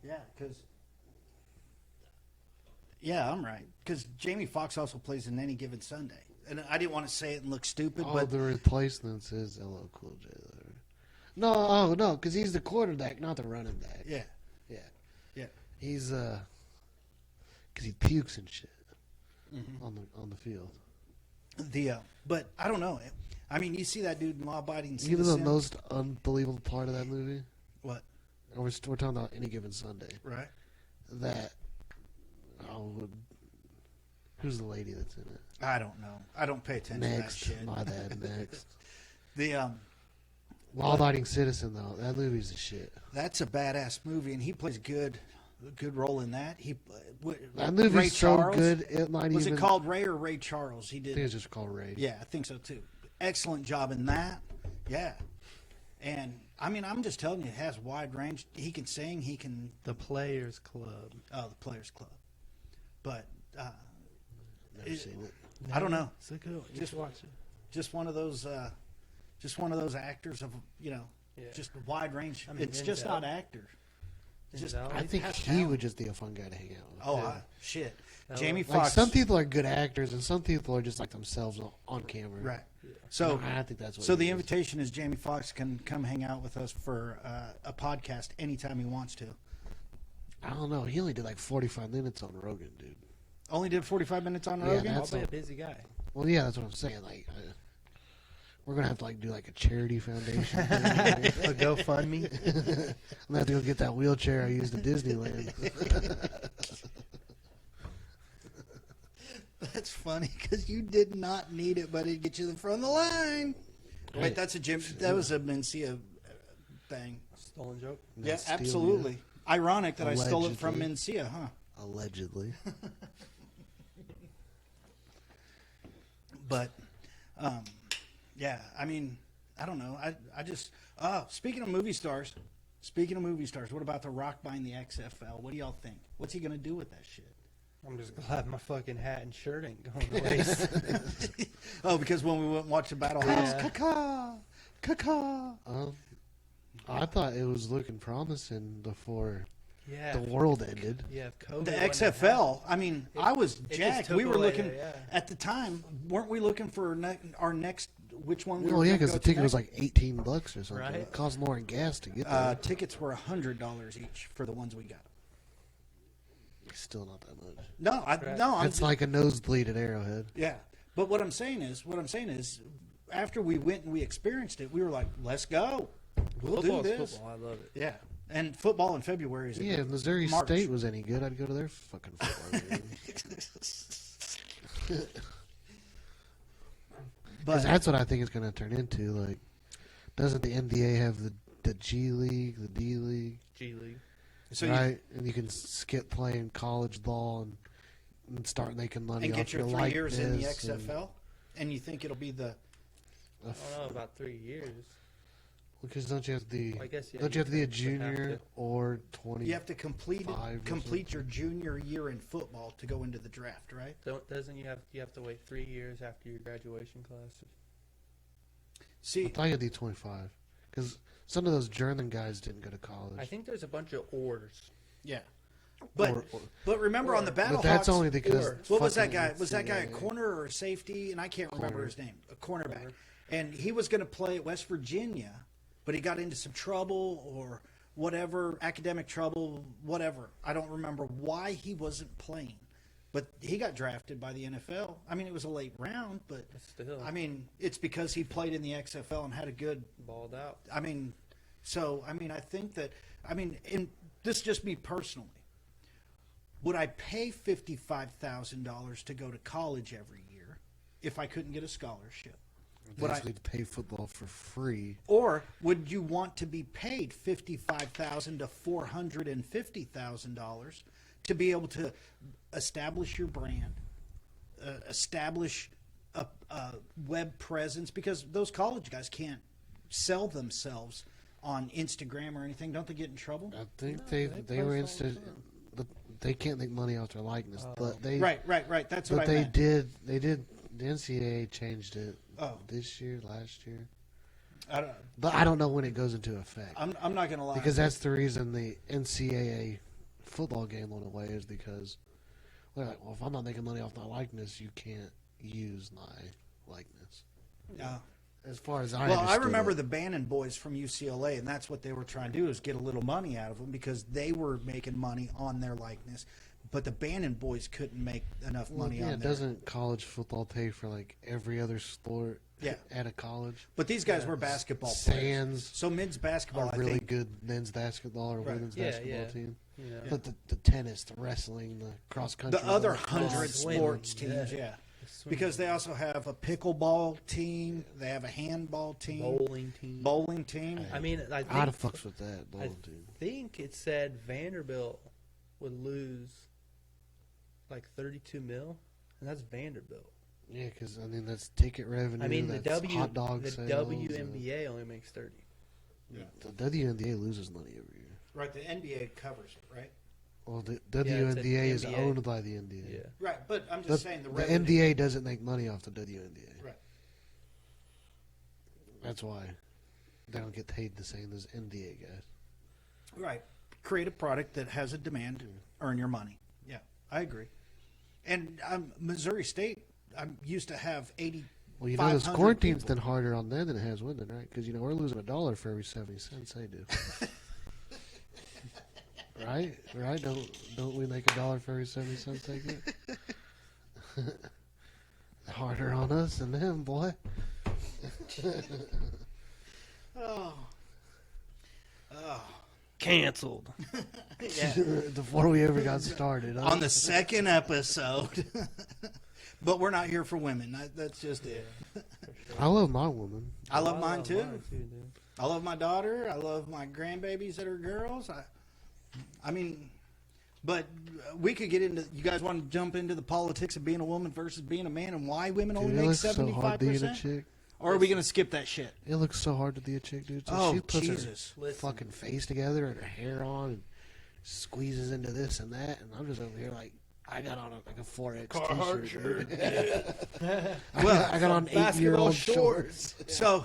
S1: Yeah, because Yeah, I'm right. Because Jamie Foxx also plays in Any Given Sunday. And I didn't want to say it and look stupid,
S3: Oh,
S1: but
S3: the replacements is LL Cool J. There. No, no, because he's the quarterback, not the running back.
S1: yeah,
S3: Yeah.
S1: yeah.
S3: He's because he pukes and shit on the field.
S1: But I don't know. I mean, you see that dude in Law Abiding
S3: You know the
S1: Citizen.
S3: most unbelievable part of that movie?
S1: What?
S3: We're talking about Any Given Sunday.
S1: Right.
S3: That who's the lady that's in it?
S1: I don't know. I don't pay attention
S3: Next,
S1: to that shit.
S3: my bad. Next,
S1: The
S3: Law-Abiding Citizen though. That movie's a shit.
S1: That's a badass movie, and he plays a good role in that.
S3: That movie's
S1: Ray
S3: so
S1: Charles?
S3: good. It might
S1: Was
S3: even.
S1: it called Ray or Ray Charles? He
S3: I think
S1: did.
S3: it's just called Ray.
S1: Yeah, I think so too. Excellent job in that. Yeah, and I mean, I'm just telling you, it has wide range. He can sing. He can.
S2: The Players Club.
S1: Oh, the Players Club. But
S3: Never seen it.
S1: I don't know.
S2: It's a good one. You
S1: Just
S2: should watch it.
S1: Just one of those. Just one of those actors of
S2: Yeah.
S1: just a wide range.
S2: I mean,
S1: It's just
S2: Denzel.
S1: not actors. Just
S2: Denzel.
S3: I think
S1: has
S3: he
S1: talent.
S3: would just be a fun guy to hang out with.
S1: Oh,
S2: Yeah.
S1: shit.
S2: That
S1: Jamie
S2: was-
S3: Like
S1: Foxx.
S3: some people are good actors, and some people are just like themselves on camera.
S1: Right.
S2: Yeah.
S1: So,
S3: I think that's what.
S1: so
S3: it
S1: the
S3: is.
S1: invitation is Jamie Foxx can come hang out with us for a podcast anytime he wants to.
S3: I don't know. He only did like 45 minutes on Rogan, dude.
S1: Only did 45 minutes on
S3: Yeah,
S1: Rogan.
S3: that's
S2: Probably
S3: a-
S2: a busy guy.
S3: Well, yeah, that's what I'm saying. Like, we're gonna have to like do like a charity foundation. thing.
S2: A GoFundMe.
S3: I'm gonna have to go get that wheelchair I used at Disneyland.
S1: That's funny because you did not need it, but it get you in front of the line. Wait, that's a Jim. That was a Mencia thing.
S2: Stolen joke.
S1: Yeah,
S3: Steal,
S1: absolutely. Ironic that I stole it from
S3: Allegedly.
S1: Mencia, huh?
S3: Allegedly.
S1: But, yeah, I mean, I don't know. I just, speaking of movie stars, what about The Rock buying the XFL? What do y'all think? What's he going to do with that shit?
S2: I'm just glad my fucking hat and shirt ain't going to waste.
S1: Oh, because when we went and watched the Battle House,
S2: Yeah.
S1: caca.
S3: I thought it was looking promising before
S2: Yeah.
S3: the world ended.
S2: Yeah, if COVID
S1: The
S2: wouldn't have
S1: XFL, I mean, I was
S2: just
S1: jacked.
S2: took
S1: We were
S2: away
S1: looking,
S2: yeah.
S1: at the time, weren't we looking for our next, which one we
S3: Well,
S1: were
S3: yeah,
S1: gonna
S3: because
S1: go
S3: the
S1: to
S3: ticket was
S1: next?
S3: like $18 or something.
S2: Right.
S3: It cost more in gas to get there.
S1: Tickets were $100 each for the ones we got.
S3: Still not that much.
S1: No,
S2: Right.
S1: I'm
S3: It's like a nosebleed at Arrowhead.
S1: yeah. But what I'm saying is, after we went and we experienced it, we were like, let's go. We'll do
S2: Football's
S1: this.
S2: football. I love it.
S1: Yeah. And football in February is
S3: Yeah, if Missouri
S1: March.
S3: State was any good, I'd go to their fucking football game. Because
S1: But
S3: that's what I think it's going to turn into. Like, doesn't the NBA have the G League, the D League,
S2: G League.
S1: so
S3: right? And you can skip playing college ball and start making money
S1: and
S3: off
S1: get your
S3: your
S1: 3 years in the
S3: likeness and-
S1: XFL, and you think it'll be the
S2: I don't know about 3 years.
S3: Because don't you have the
S2: I guess, yeah,
S3: don't you have to be a
S2: would have
S3: junior
S2: to.
S3: or 20?
S1: you have to complete
S3: Five or
S1: complete your junior year in football to go into the draft, right?
S2: Doesn't you have to wait 3 years after your graduation class?
S3: I
S1: See,
S3: thought you had to be 25. Because some of those German guys didn't go to college.
S2: I think there's a bunch of ors.
S1: yeah. But
S3: Or-
S1: but remember on the Battle
S3: but that's
S1: Hawks,
S3: only because
S2: or-
S1: what was that
S3: fucking
S1: guy? Was that guy a
S3: NCAA.
S1: corner or a safety? And I can't remember
S3: Corner.
S1: his name. A cornerback. And he was going to play at West Virginia, but he got into some trouble or whatever, academic trouble, whatever. I don't remember why he wasn't playing. But he got drafted by the NFL. I mean, it was a late round, but
S2: Still.
S1: I mean, it's because he played in the XFL and had a good
S2: Balled out.
S1: I mean, I think that, and this is just me personally. Would I pay $55,000 to go to college every year if I couldn't get a scholarship? Would I,
S3: Basically, to pay football for free.
S1: or would you want to be paid $55,000 to $450,000 to be able to establish your brand, establish a web presence? Because those college guys can't sell themselves on Instagram or anything. Don't they get in trouble?
S3: I think
S2: No,
S3: they
S2: they
S3: were
S2: post all the
S3: instant. They can't make money off their likeness, but they
S1: Right. That's what
S3: But
S1: I
S3: they
S1: meant.
S3: did. They did. The NCAA changed it
S1: Oh.
S3: this year, last year.
S1: I don't,
S3: But I don't know when it goes into effect.
S1: I'm not going to lie.
S3: Because that's the reason the NCAA football game went away, is because They're like, well, if I'm not making money off my likeness, you can't use my likeness. As far as I
S1: Well, I
S3: understood
S1: remember
S3: it.
S1: the Bannon boys from UCLA, and that's what they were trying to do, is get a little money out of them because they were making money on their likeness. But the Bannon boys couldn't make enough money on their...
S3: Doesn't college football pay for like every other sport at a college?
S1: But these guys were basketball
S3: Sands
S1: players. So men's basketball,
S3: are
S1: I
S3: really
S1: think...
S3: good men's basketball or women's basketball team.
S2: Yeah.
S3: But the tennis, the wrestling, the cross country,
S1: The other
S3: the
S1: 100
S2: swimming,
S1: sports teams, yeah. Because they also have a pickleball team, they have a handball team,
S2: Bowling team. I mean, I
S3: I'd
S2: think,
S3: have fucks with that bowling team.
S2: think it said Vanderbilt would lose like 32 mil, and that's Vanderbilt.
S3: Yeah, because I mean that's ticket revenue.
S2: I mean,
S3: that's hot dog
S2: the
S3: sales.
S2: WNBA only makes 30.
S3: The WNBA loses money every year.
S1: Right, the NBA covers it, right?
S3: Well, the
S2: Yeah, it's
S3: WNBA is
S2: NBA.
S3: owned by the NBA.
S2: Yeah.
S1: Right, but I'm
S3: The,
S1: just saying
S3: the
S1: the revenue...
S3: NBA doesn't make money off the WNBA.
S1: Right.
S3: That's why they don't get paid the same as NBA guys.
S1: Right. Create a product that has a demand, earn your money. Yeah, I agree. And Missouri State, I'm used to have 80.
S3: Well, you know, this quarantine's been harder on them than it has women, right? Because, you know, we're losing $1 for every 70 cents they do. Right? Don't we make $1 for every 70 cents they get? Harder on us than them, boy.
S1: Oh.
S2: Canceled.
S3: Before we ever got started. Huh?
S1: On the second episode. But we're not here for women. That's just it.
S3: I love my woman.
S1: I love mine too.
S2: Dude.
S1: I love my daughter. I love my grandbabies that are girls. I mean, but we could get into. You guys want to jump into the politics of being a woman versus being a man, and why women only
S3: Dude, it
S1: make
S3: looks so hard being a
S1: 75%?
S3: chick.
S1: Or are we gonna skip that shit?
S3: It looks so hard to be a chick, dude. So
S1: Oh,
S3: she puts
S1: Jesus.
S3: her fucking face together and her hair on and squeezes into this and that, and I'm just over here like, I got on like a 4X t-shirt. I got on 8-year-old shorts.
S1: So,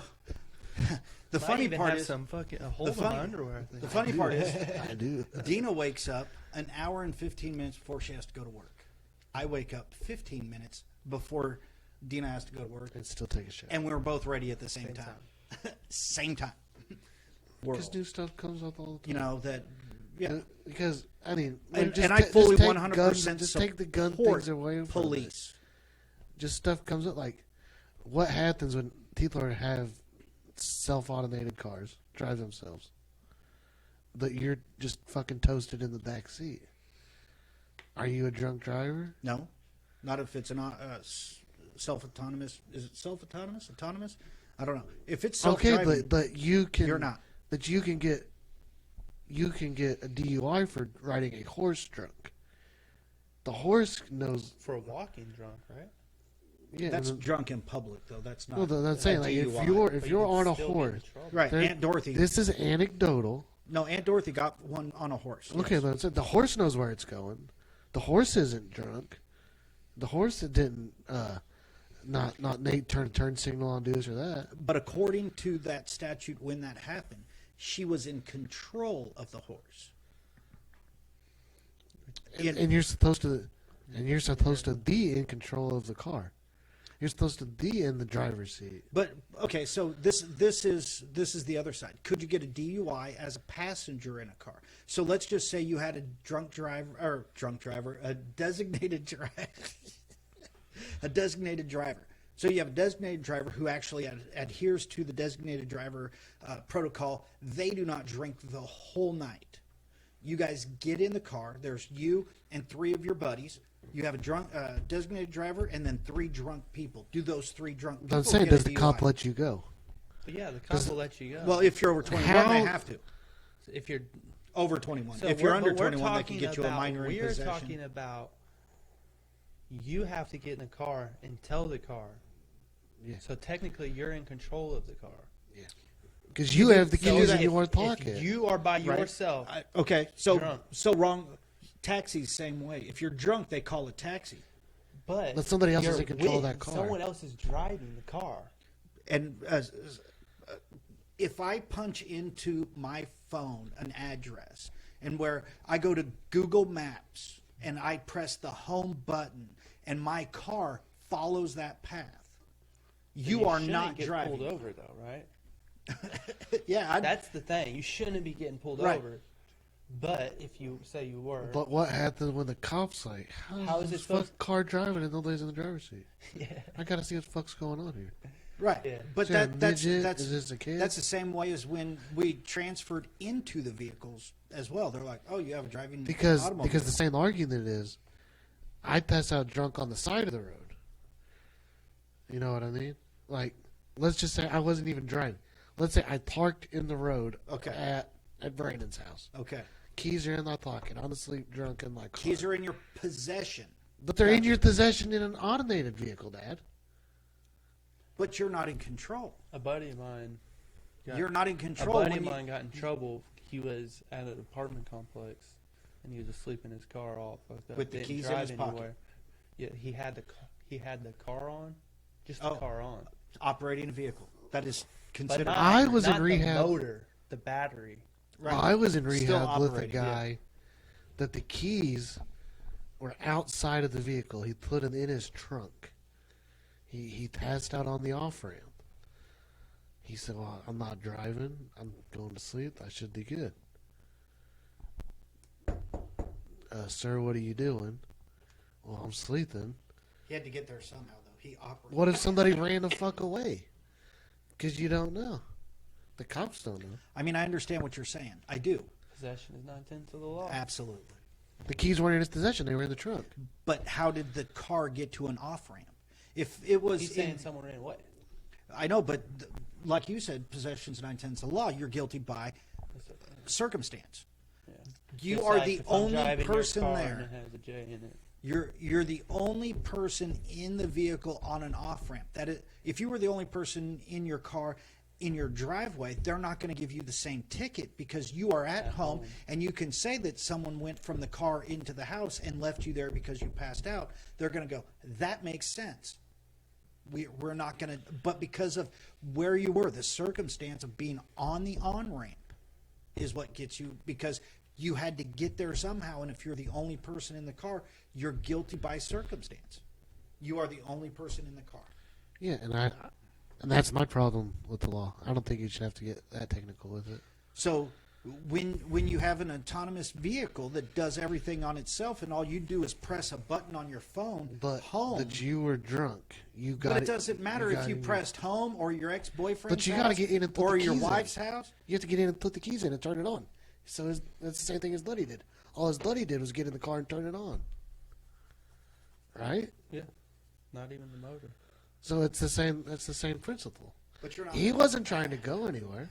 S1: the
S2: Might
S1: funny
S2: even
S1: part
S2: have
S1: is,
S2: some fucking a hole in my underwear. I think.
S1: the funny part is,
S3: I do.
S1: Dina wakes up an hour and 15 minutes before she has to go to work. I wake up 15 minutes before Dina has to go to work,
S3: And still take a shower.
S1: and we were both ready at the same time. Same time.
S3: Because new stuff comes up all the
S1: You
S3: time.
S1: know that. Yeah.
S3: Because I mean,
S1: And
S3: just
S1: I fully
S3: just take
S1: 100%
S3: guns, just take the gun
S1: support
S3: things away from
S1: police.
S3: it. Just stuff comes up like, what happens when people have self-automated cars, drive themselves? That you're just fucking toasted in the back seat. Are you a drunk driver?
S1: No, not if it's an self-autonomous. Is it self-autonomous? Autonomous? I don't know. If it's self-driving,
S3: Okay, but you can.
S1: you're not.
S3: But you can get a DUI for riding a horse drunk. The horse knows.
S2: For a walking drunk, right?
S3: Yeah,
S1: That's drunk in public, though. That's not.
S3: well, that's
S1: a
S3: saying like if
S1: DUI.
S3: you're
S2: But
S3: you're
S2: you can
S3: on a
S2: still get in
S3: horse,
S2: trouble.
S1: Right,
S3: there-
S1: Aunt Dorothy.
S3: This is anecdotal.
S1: No, Aunt Dorothy got one on a horse.
S3: Okay,
S1: yes.
S3: that's it. The horse knows where it's going. The horse isn't drunk. The horse didn't not Nate turn signal on do this or that.
S1: But according to that statute, when that happened, she was in control of the horse.
S3: And you're supposed to be in control of the car. You're supposed to be in the driver's seat.
S1: But okay, so this is the other side. Could you get a DUI as a passenger in a car? So let's just say you had a designated driver, a designated driver. So you have a designated driver who actually adheres to the designated driver protocol. They do not drink the whole night. You guys get in the car. There's you and 3 of your buddies. You have a designated driver and then 3 drunk people. Do those 3 drunk people
S3: I'm saying,
S1: get a
S3: does the cop
S1: DUI?
S3: let you go?
S2: But yeah, the cop will let you go.
S1: Well, if you're over 21,
S3: How-
S1: they have to.
S2: if you're
S1: Over 21.
S2: so
S1: If you're
S2: we're-
S1: under
S2: but we're
S1: 21, they can
S2: talking
S1: get you a
S2: about-
S1: minor in
S2: We're
S1: possession.
S2: talking about you have to get in the car and tell the car.
S3: Yeah.
S2: So technically, you're in control of the car.
S3: Because you have the
S2: So
S3: keys in
S2: if-
S3: your
S2: if
S3: pocket.
S2: you are by
S1: Right?
S2: yourself.
S1: Okay, so
S2: Drunk.
S1: wrong. Taxi's same way. If you're drunk, they call it taxi.
S2: But
S3: somebody else is
S2: you're
S3: in control of
S2: with-
S3: that car.
S2: Someone else is driving the car.
S1: And if I punch into my phone an address and where I go to Google Maps and I press the home button and my car follows that path, you are not
S2: get
S1: driving.
S2: pulled over though, right?
S1: Yeah,
S2: That's the thing. You shouldn't be getting pulled
S1: Right.
S2: over. But if you say you were,
S3: But what happens when the cops like,
S2: How is
S3: this
S2: it supposed-
S3: car driving and nobody's in the driver's seat?
S2: yeah,
S3: I gotta see what the fuck's going on here.
S1: right.
S2: Yeah.
S1: But
S3: Is there a
S1: that's
S3: midget? Is this a kid?
S1: that's the same way as when we transferred into the vehicles as well. They're like, oh, you have a driving
S3: Because
S1: automobile.
S3: the same argument is, I pass out drunk on the side of the road. You know what I mean? Like, let's just say I wasn't even driving. Let's say I parked in the road
S1: Okay.
S3: at Brandon's house.
S1: Okay.
S3: Keys are in my pocket. I'm asleep drunk in my car.
S1: Keys are in your possession,
S3: But they're in your possession in an automated vehicle, Dad.
S1: but you're not in control.
S2: a buddy of mine.
S1: You're not in
S2: A
S1: control.
S2: buddy
S1: when
S2: of
S1: you-
S2: mine got in trouble. He was at an apartment complex, and he was asleep in his car, all fucked up.
S1: With the
S2: Didn't
S1: keys in
S2: drive
S1: his pocket.
S2: anywhere. Yeah, he had the car on, just
S1: Oh.
S2: the car on.
S1: operating a vehicle. That is
S2: But
S1: considered.
S2: not,
S3: I was in
S2: not
S3: rehab.
S2: The motor, the battery.
S1: Right.
S3: I was in
S1: Still
S3: rehab with a
S1: operating,
S3: guy that the keys were outside of the vehicle. He put them in his trunk. He passed out on the off ramp. He said, well, I'm not driving. I'm going to sleep. I should be good. Sir, what are you doing? Well, I'm sleeping.
S1: He had to get there somehow, though. He operated.
S3: What if somebody ran the fuck away? Because you don't know. The cops don't know.
S1: I mean, I understand what you're saying. I do.
S2: Possession is 9/10 of the law.
S1: Absolutely.
S3: The keys weren't in his possession. They were in the trunk.
S1: But how did the car get to an off ramp? If it was
S2: He's
S1: in,
S2: saying someone ran away.
S1: I know, but like you said, possession's 9/10 of the law. You're guilty by circumstance.
S2: Yeah.
S1: You
S2: Just
S1: are
S2: like
S1: the
S2: if I'm
S1: only
S2: driving your
S1: person
S2: car
S1: there.
S2: And it has a J in it.
S1: You're the only person in the vehicle on an off ramp. That is, if you were the only person in your car in your driveway, they're not going to give you the same ticket because you are at home and you can say that someone went from the car into the house and left you there because you passed out. They're going to go, that makes sense. We're not going to, but because of where you were, the circumstance of being on the on ramp is what gets you, because you had to get there somehow, and if you're the only person in the car, you're guilty by circumstance. You are the only person in the car.
S3: Yeah, and that's my problem with the law. I don't think you should have to get that technical with it.
S1: So when you have an autonomous vehicle that does everything on itself, and all you do is press a button on your phone,
S3: But
S1: home.
S3: that you were drunk. You got
S1: But it doesn't matter if you
S3: got-
S1: pressed home or your ex-boyfriend's
S3: But you
S1: house
S3: gotta get in and put
S1: or
S3: the
S1: your
S3: keys in.
S1: wife's house.
S3: You have to get in and put the keys in and turn it on. So that's the same thing as Luddy did. All his Luddy did was get in the car and turn it on. Right?
S2: Yeah. Not even the motor.
S3: So it's the same. That's the same principle.
S1: But you're not.
S3: He wasn't trying to go anywhere.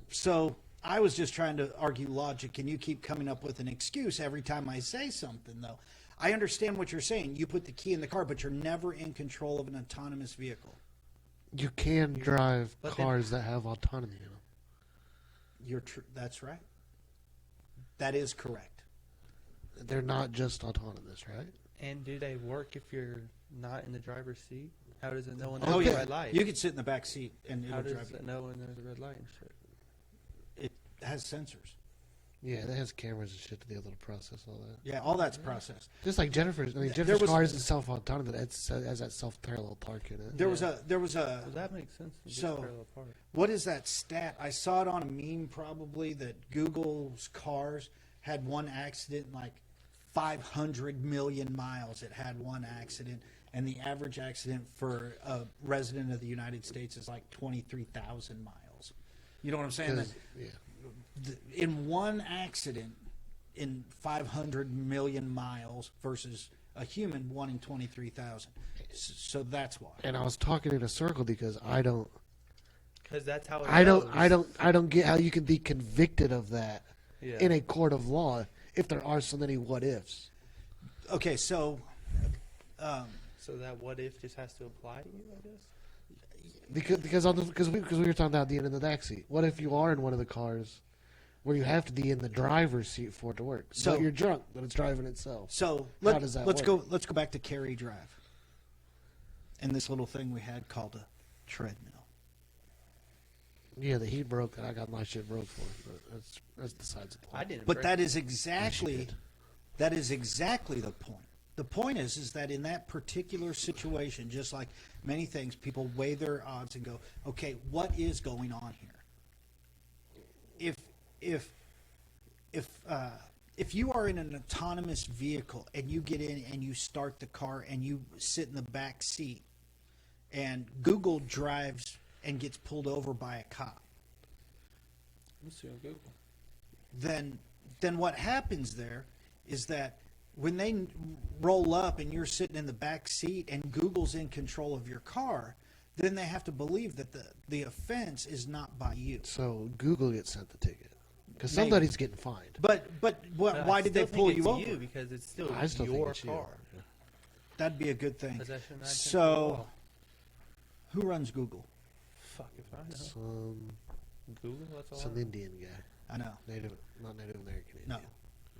S1: So I was just trying to argue logic, and you keep coming up with an excuse every time I say something, though. I understand what you're saying. You put the key in the car, but you're never in control of an autonomous vehicle.
S3: You can drive
S2: But then-
S3: cars that have autonomy in them.
S1: That's right. That is correct.
S3: They're not just autonomous, right?
S2: And do they work if you're not in the driver's seat? How does it know when
S1: Oh
S2: there's a
S1: yeah,
S2: red light?
S1: you could sit in the back seat and
S2: How
S1: it'll
S2: does
S1: drive
S2: it know when there's a red light and shit?
S1: you. It has sensors.
S3: Yeah, it has cameras and shit to be able to process all that.
S1: Yeah, all that's processed.
S3: Just like Jennifer's. I mean,
S1: There
S3: Jennifer's
S1: was-
S3: car isn't self-autonomous. It has that self-parallel park in it.
S1: There was
S2: Yeah.
S1: a
S2: Well, that makes sense. It's
S1: So-
S2: just parallel park.
S1: what is that stat? I saw it on a meme probably that Google's cars had one accident in like 500 million miles. It had one accident, and the average accident for a resident of the United States is like 23,000 miles. You know what I'm saying?
S3: 'Cause- yeah.
S1: In one accident in 500 million miles versus a human, one in 23,000. So that's why.
S3: And I was talking in a circle because I don't
S2: Because that's how it
S3: I
S2: goes.
S3: don't get how you can be convicted of that
S2: Yeah.
S3: in a court of law if there are so many what ifs.
S1: Okay, so
S2: So that what if just has to apply to you, I guess?
S3: Because we were talking about being in the back seat. What if you are in one of the cars where you have to be in the driver's seat for it to work?
S1: So-
S3: So you're drunk, but it's driving itself.
S1: So
S3: How does that
S1: let's
S3: work?
S1: go back to Cary Drive and this little thing we had called a treadmill.
S3: Yeah, the heat broke that I got my shit broke for. But that's besides the point.
S2: I didn't.
S1: But
S2: break
S1: that
S2: it.
S1: is exactly the point. The point is that in that particular situation, just like many things, people weigh their odds and go, okay, what is going on here? If you are in an autonomous vehicle and you get in and you start the car and you sit in the back seat and Google drives and gets pulled over by a cop,
S2: Let's see on Google.
S1: then what happens there is that when they roll up and you're sitting in the back seat and Google's in control of your car, then they have to believe that the offense is not by you.
S3: So Google gets sent the ticket because
S1: Maybe.
S3: somebody's getting fined.
S1: But why did they pull you over?
S2: You because it's still
S3: I still think
S2: your
S3: it's you.
S2: car.
S3: Yeah.
S1: That'd be a good thing.
S2: Possession, I
S1: So, who runs Google?
S2: fuck if I know.
S3: Some
S2: Google. That's all.
S3: some Indian guy,
S1: I know.
S3: not Native American
S1: No,
S3: Indian.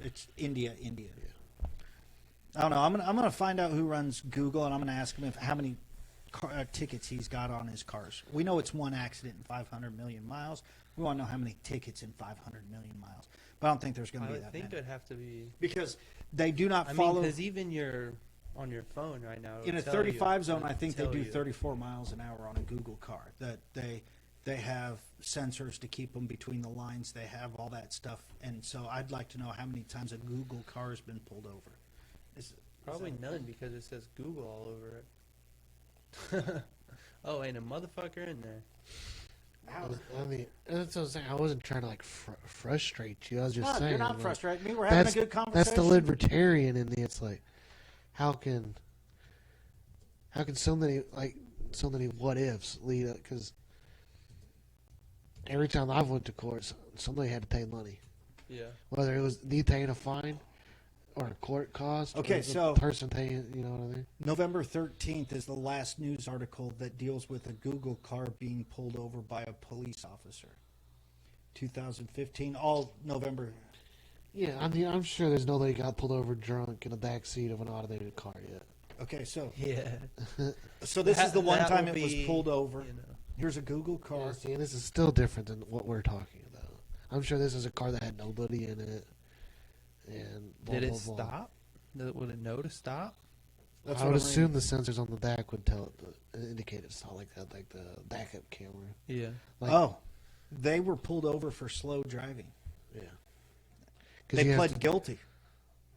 S1: it's India.
S3: Yeah.
S1: I don't know. I'm gonna find out who runs Google, and I'm gonna ask him how many tickets he's got on his cars. We know it's one accident in 500 million miles. We want to know how many tickets in 500 million miles. But I don't think there's going
S2: I
S1: to be
S2: would
S1: that
S2: think
S1: many
S2: it'd have to be.
S1: because they do not
S2: I mean,
S1: follow
S2: because even on your phone right now.
S1: in a
S2: it'll tell
S1: 35
S2: you,
S1: zone.
S2: it'll
S1: I think they
S2: tell
S1: do
S2: you.
S1: 34 miles an hour on a Google car. That they have sensors to keep them between the lines. They have all that stuff, and so I'd like to know how many times a Google car has been pulled over.
S2: Probably
S1: that-
S2: none because it says Google all over it. Oh, ain't a motherfucker in there.
S3: I mean, that's what I'm saying. I wasn't trying to like frustrate you. I was just
S1: No,
S3: saying.
S1: you're not
S3: like,
S1: frustrating me. We're having a good conversation.
S3: That's the libertarian in me. It's like, how can so many what ifs lead up? Because every time I've went to court, somebody had to pay money,
S2: Yeah.
S3: whether it was me paying a fine or a court cost.
S1: Okay,
S3: or the
S1: so-
S3: person paying. You know what I mean?
S1: November 13th is the last news article that deals with a Google car being pulled over by a police officer. 2015, all November.
S3: Yeah, I mean, I'm sure there's nobody got pulled over drunk in the back seat of an automated car yet.
S1: Okay, so
S2: Yeah.
S1: this is the one
S2: That
S1: time
S2: will
S1: it was
S2: be,
S1: pulled over.
S2: You know.
S1: Here's a Google car.
S3: Yeah, see, this is still different than what we're talking about. I'm sure this is a car that had nobody in it. And blah,
S2: Did it
S3: blah, blah.
S2: stop? Would it know to stop?
S1: That's
S3: I
S1: what
S3: would
S1: I'm
S3: assume
S1: reading.
S3: the sensors on the back would tell it, indicate it's not like that, like the backup camera.
S2: Yeah.
S3: Like,
S1: Oh, they were pulled over for slow driving.
S3: yeah. 'Cause
S1: They
S3: you have
S1: pled
S3: to-
S1: guilty.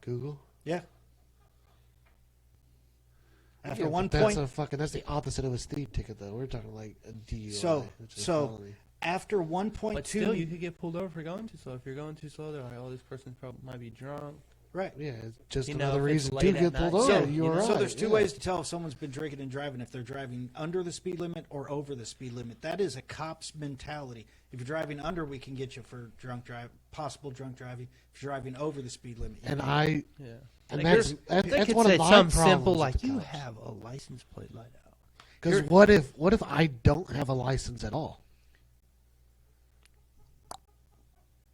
S3: Google.
S1: Yeah. After
S3: Yeah,
S1: one
S3: but
S1: point,
S3: that's the opposite of a speed ticket, though. We're talking like a DUI.
S1: So-
S3: which is a
S1: so-
S3: felony.
S1: after 1.2,
S2: But still, you could get pulled over for going too slow. If you're going too slow, they're like, "Oh, this person probably might be drunk."
S1: right?
S3: Yeah, it's just
S2: You know,
S3: another
S2: if it's
S3: reason
S2: late
S3: to
S2: at
S3: get
S2: night,
S3: pulled
S2: so,
S3: over.
S2: you
S3: You're
S2: know,
S3: right.
S1: So there's two
S3: yeah.
S1: ways to tell if someone's been drinking and driving: if they're driving under the speed limit or over the speed limit. That is a cop's mentality. If you're driving under, we can get you for possible drunk driving. If you're driving over the speed limit,
S3: And
S1: can't.
S3: I,
S2: Yeah.
S3: and
S2: Like,
S3: that's
S2: they
S3: that's
S2: could
S3: one
S2: say
S3: of my
S2: something
S3: problems
S2: simple
S3: with
S2: like,
S3: the
S2: "You
S3: cops.
S2: have a license plate light out."
S3: Because what if I don't have a license at all?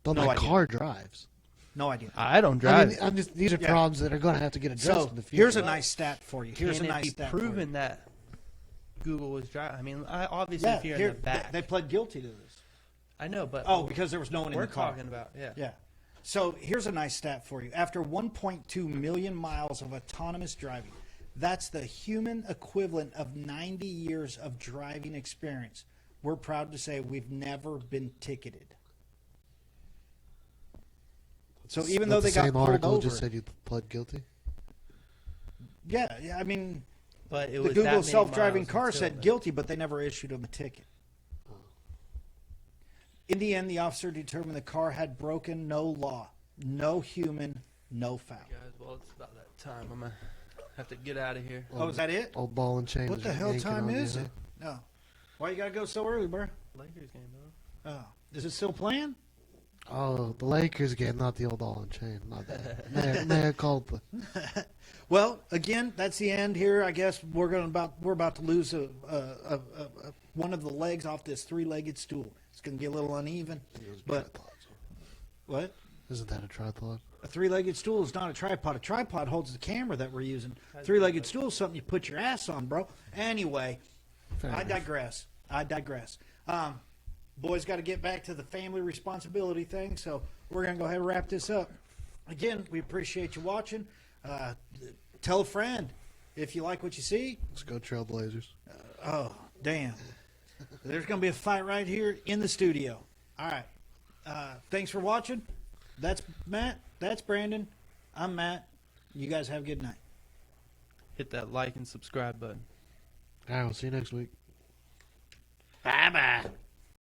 S3: But
S1: No
S3: my
S1: idea.
S3: car drives.
S1: No idea.
S2: I don't
S3: I
S2: drive.
S3: mean, I'm just, these are
S1: Yeah.
S3: problems that are going to have to get addressed
S1: So
S3: in the future.
S1: here's a nice stat for you. Here's
S2: Can
S1: a nice
S2: it be
S1: stat for you.
S2: proven that Google was driving? I mean, obviously,
S1: Yeah,
S2: if you're
S1: here,
S2: in the back,
S1: they pled guilty to this.
S2: I know, but
S1: Oh, because there was no one in
S2: we're
S1: the car.
S2: talking about
S1: Yeah. So here's a nice stat for you. After 1.2 million miles of autonomous driving, that's the human equivalent of 90 years of driving experience. We're proud to say we've never been ticketed. So even though
S3: the
S1: they got
S3: same
S1: pulled
S3: article
S1: over,
S3: just said you pled guilty.
S1: yeah, I mean,
S2: But it
S1: the
S2: was that
S1: Google
S2: many
S1: self-driving
S2: miles
S1: car
S2: until
S1: said
S2: then.
S1: guilty, but they never issued him a ticket. In the end, the officer determined the car had broken no law, no human, no foul.
S2: Guys, well, it's about that time. I'm gonna have to get out of here.
S1: Oh, is that it?
S3: Old ball and chain.
S1: What
S3: is
S1: the hell
S3: yanking
S1: time
S3: on you,
S1: is
S3: huh?
S1: it? No. Why you gotta go so early, bro?
S2: Lakers game, though.
S1: Oh, is it still playing?
S3: Oh, the Lakers game, not the old ball and chain. Not that. Mea culpa.
S1: Well, again, that's the end here. I guess we're about to lose one of the legs off this three-legged stool. It's gonna get a little uneven. But what?
S3: Isn't that a tripod?
S1: A three-legged stool is not a tripod. A tripod holds the camera that we're using. Three-legged stool is something you put your ass on, bro. Anyway,
S3: Fair
S1: I
S3: enough.
S1: digress. Boys got to get back to the family responsibility thing, so we're going to go ahead and wrap this up. Again, we appreciate you watching. Tell a friend if you like what you see.
S3: Let's go Trailblazers.
S1: Oh, damn. There's going to be a fight right here in the studio. All right. Thanks for watching. That's Matt. That's Brandon. I'm Matt. You guys have a good night.
S2: Hit that like and subscribe button.
S3: All right, we'll see you next week.
S1: Bye-bye.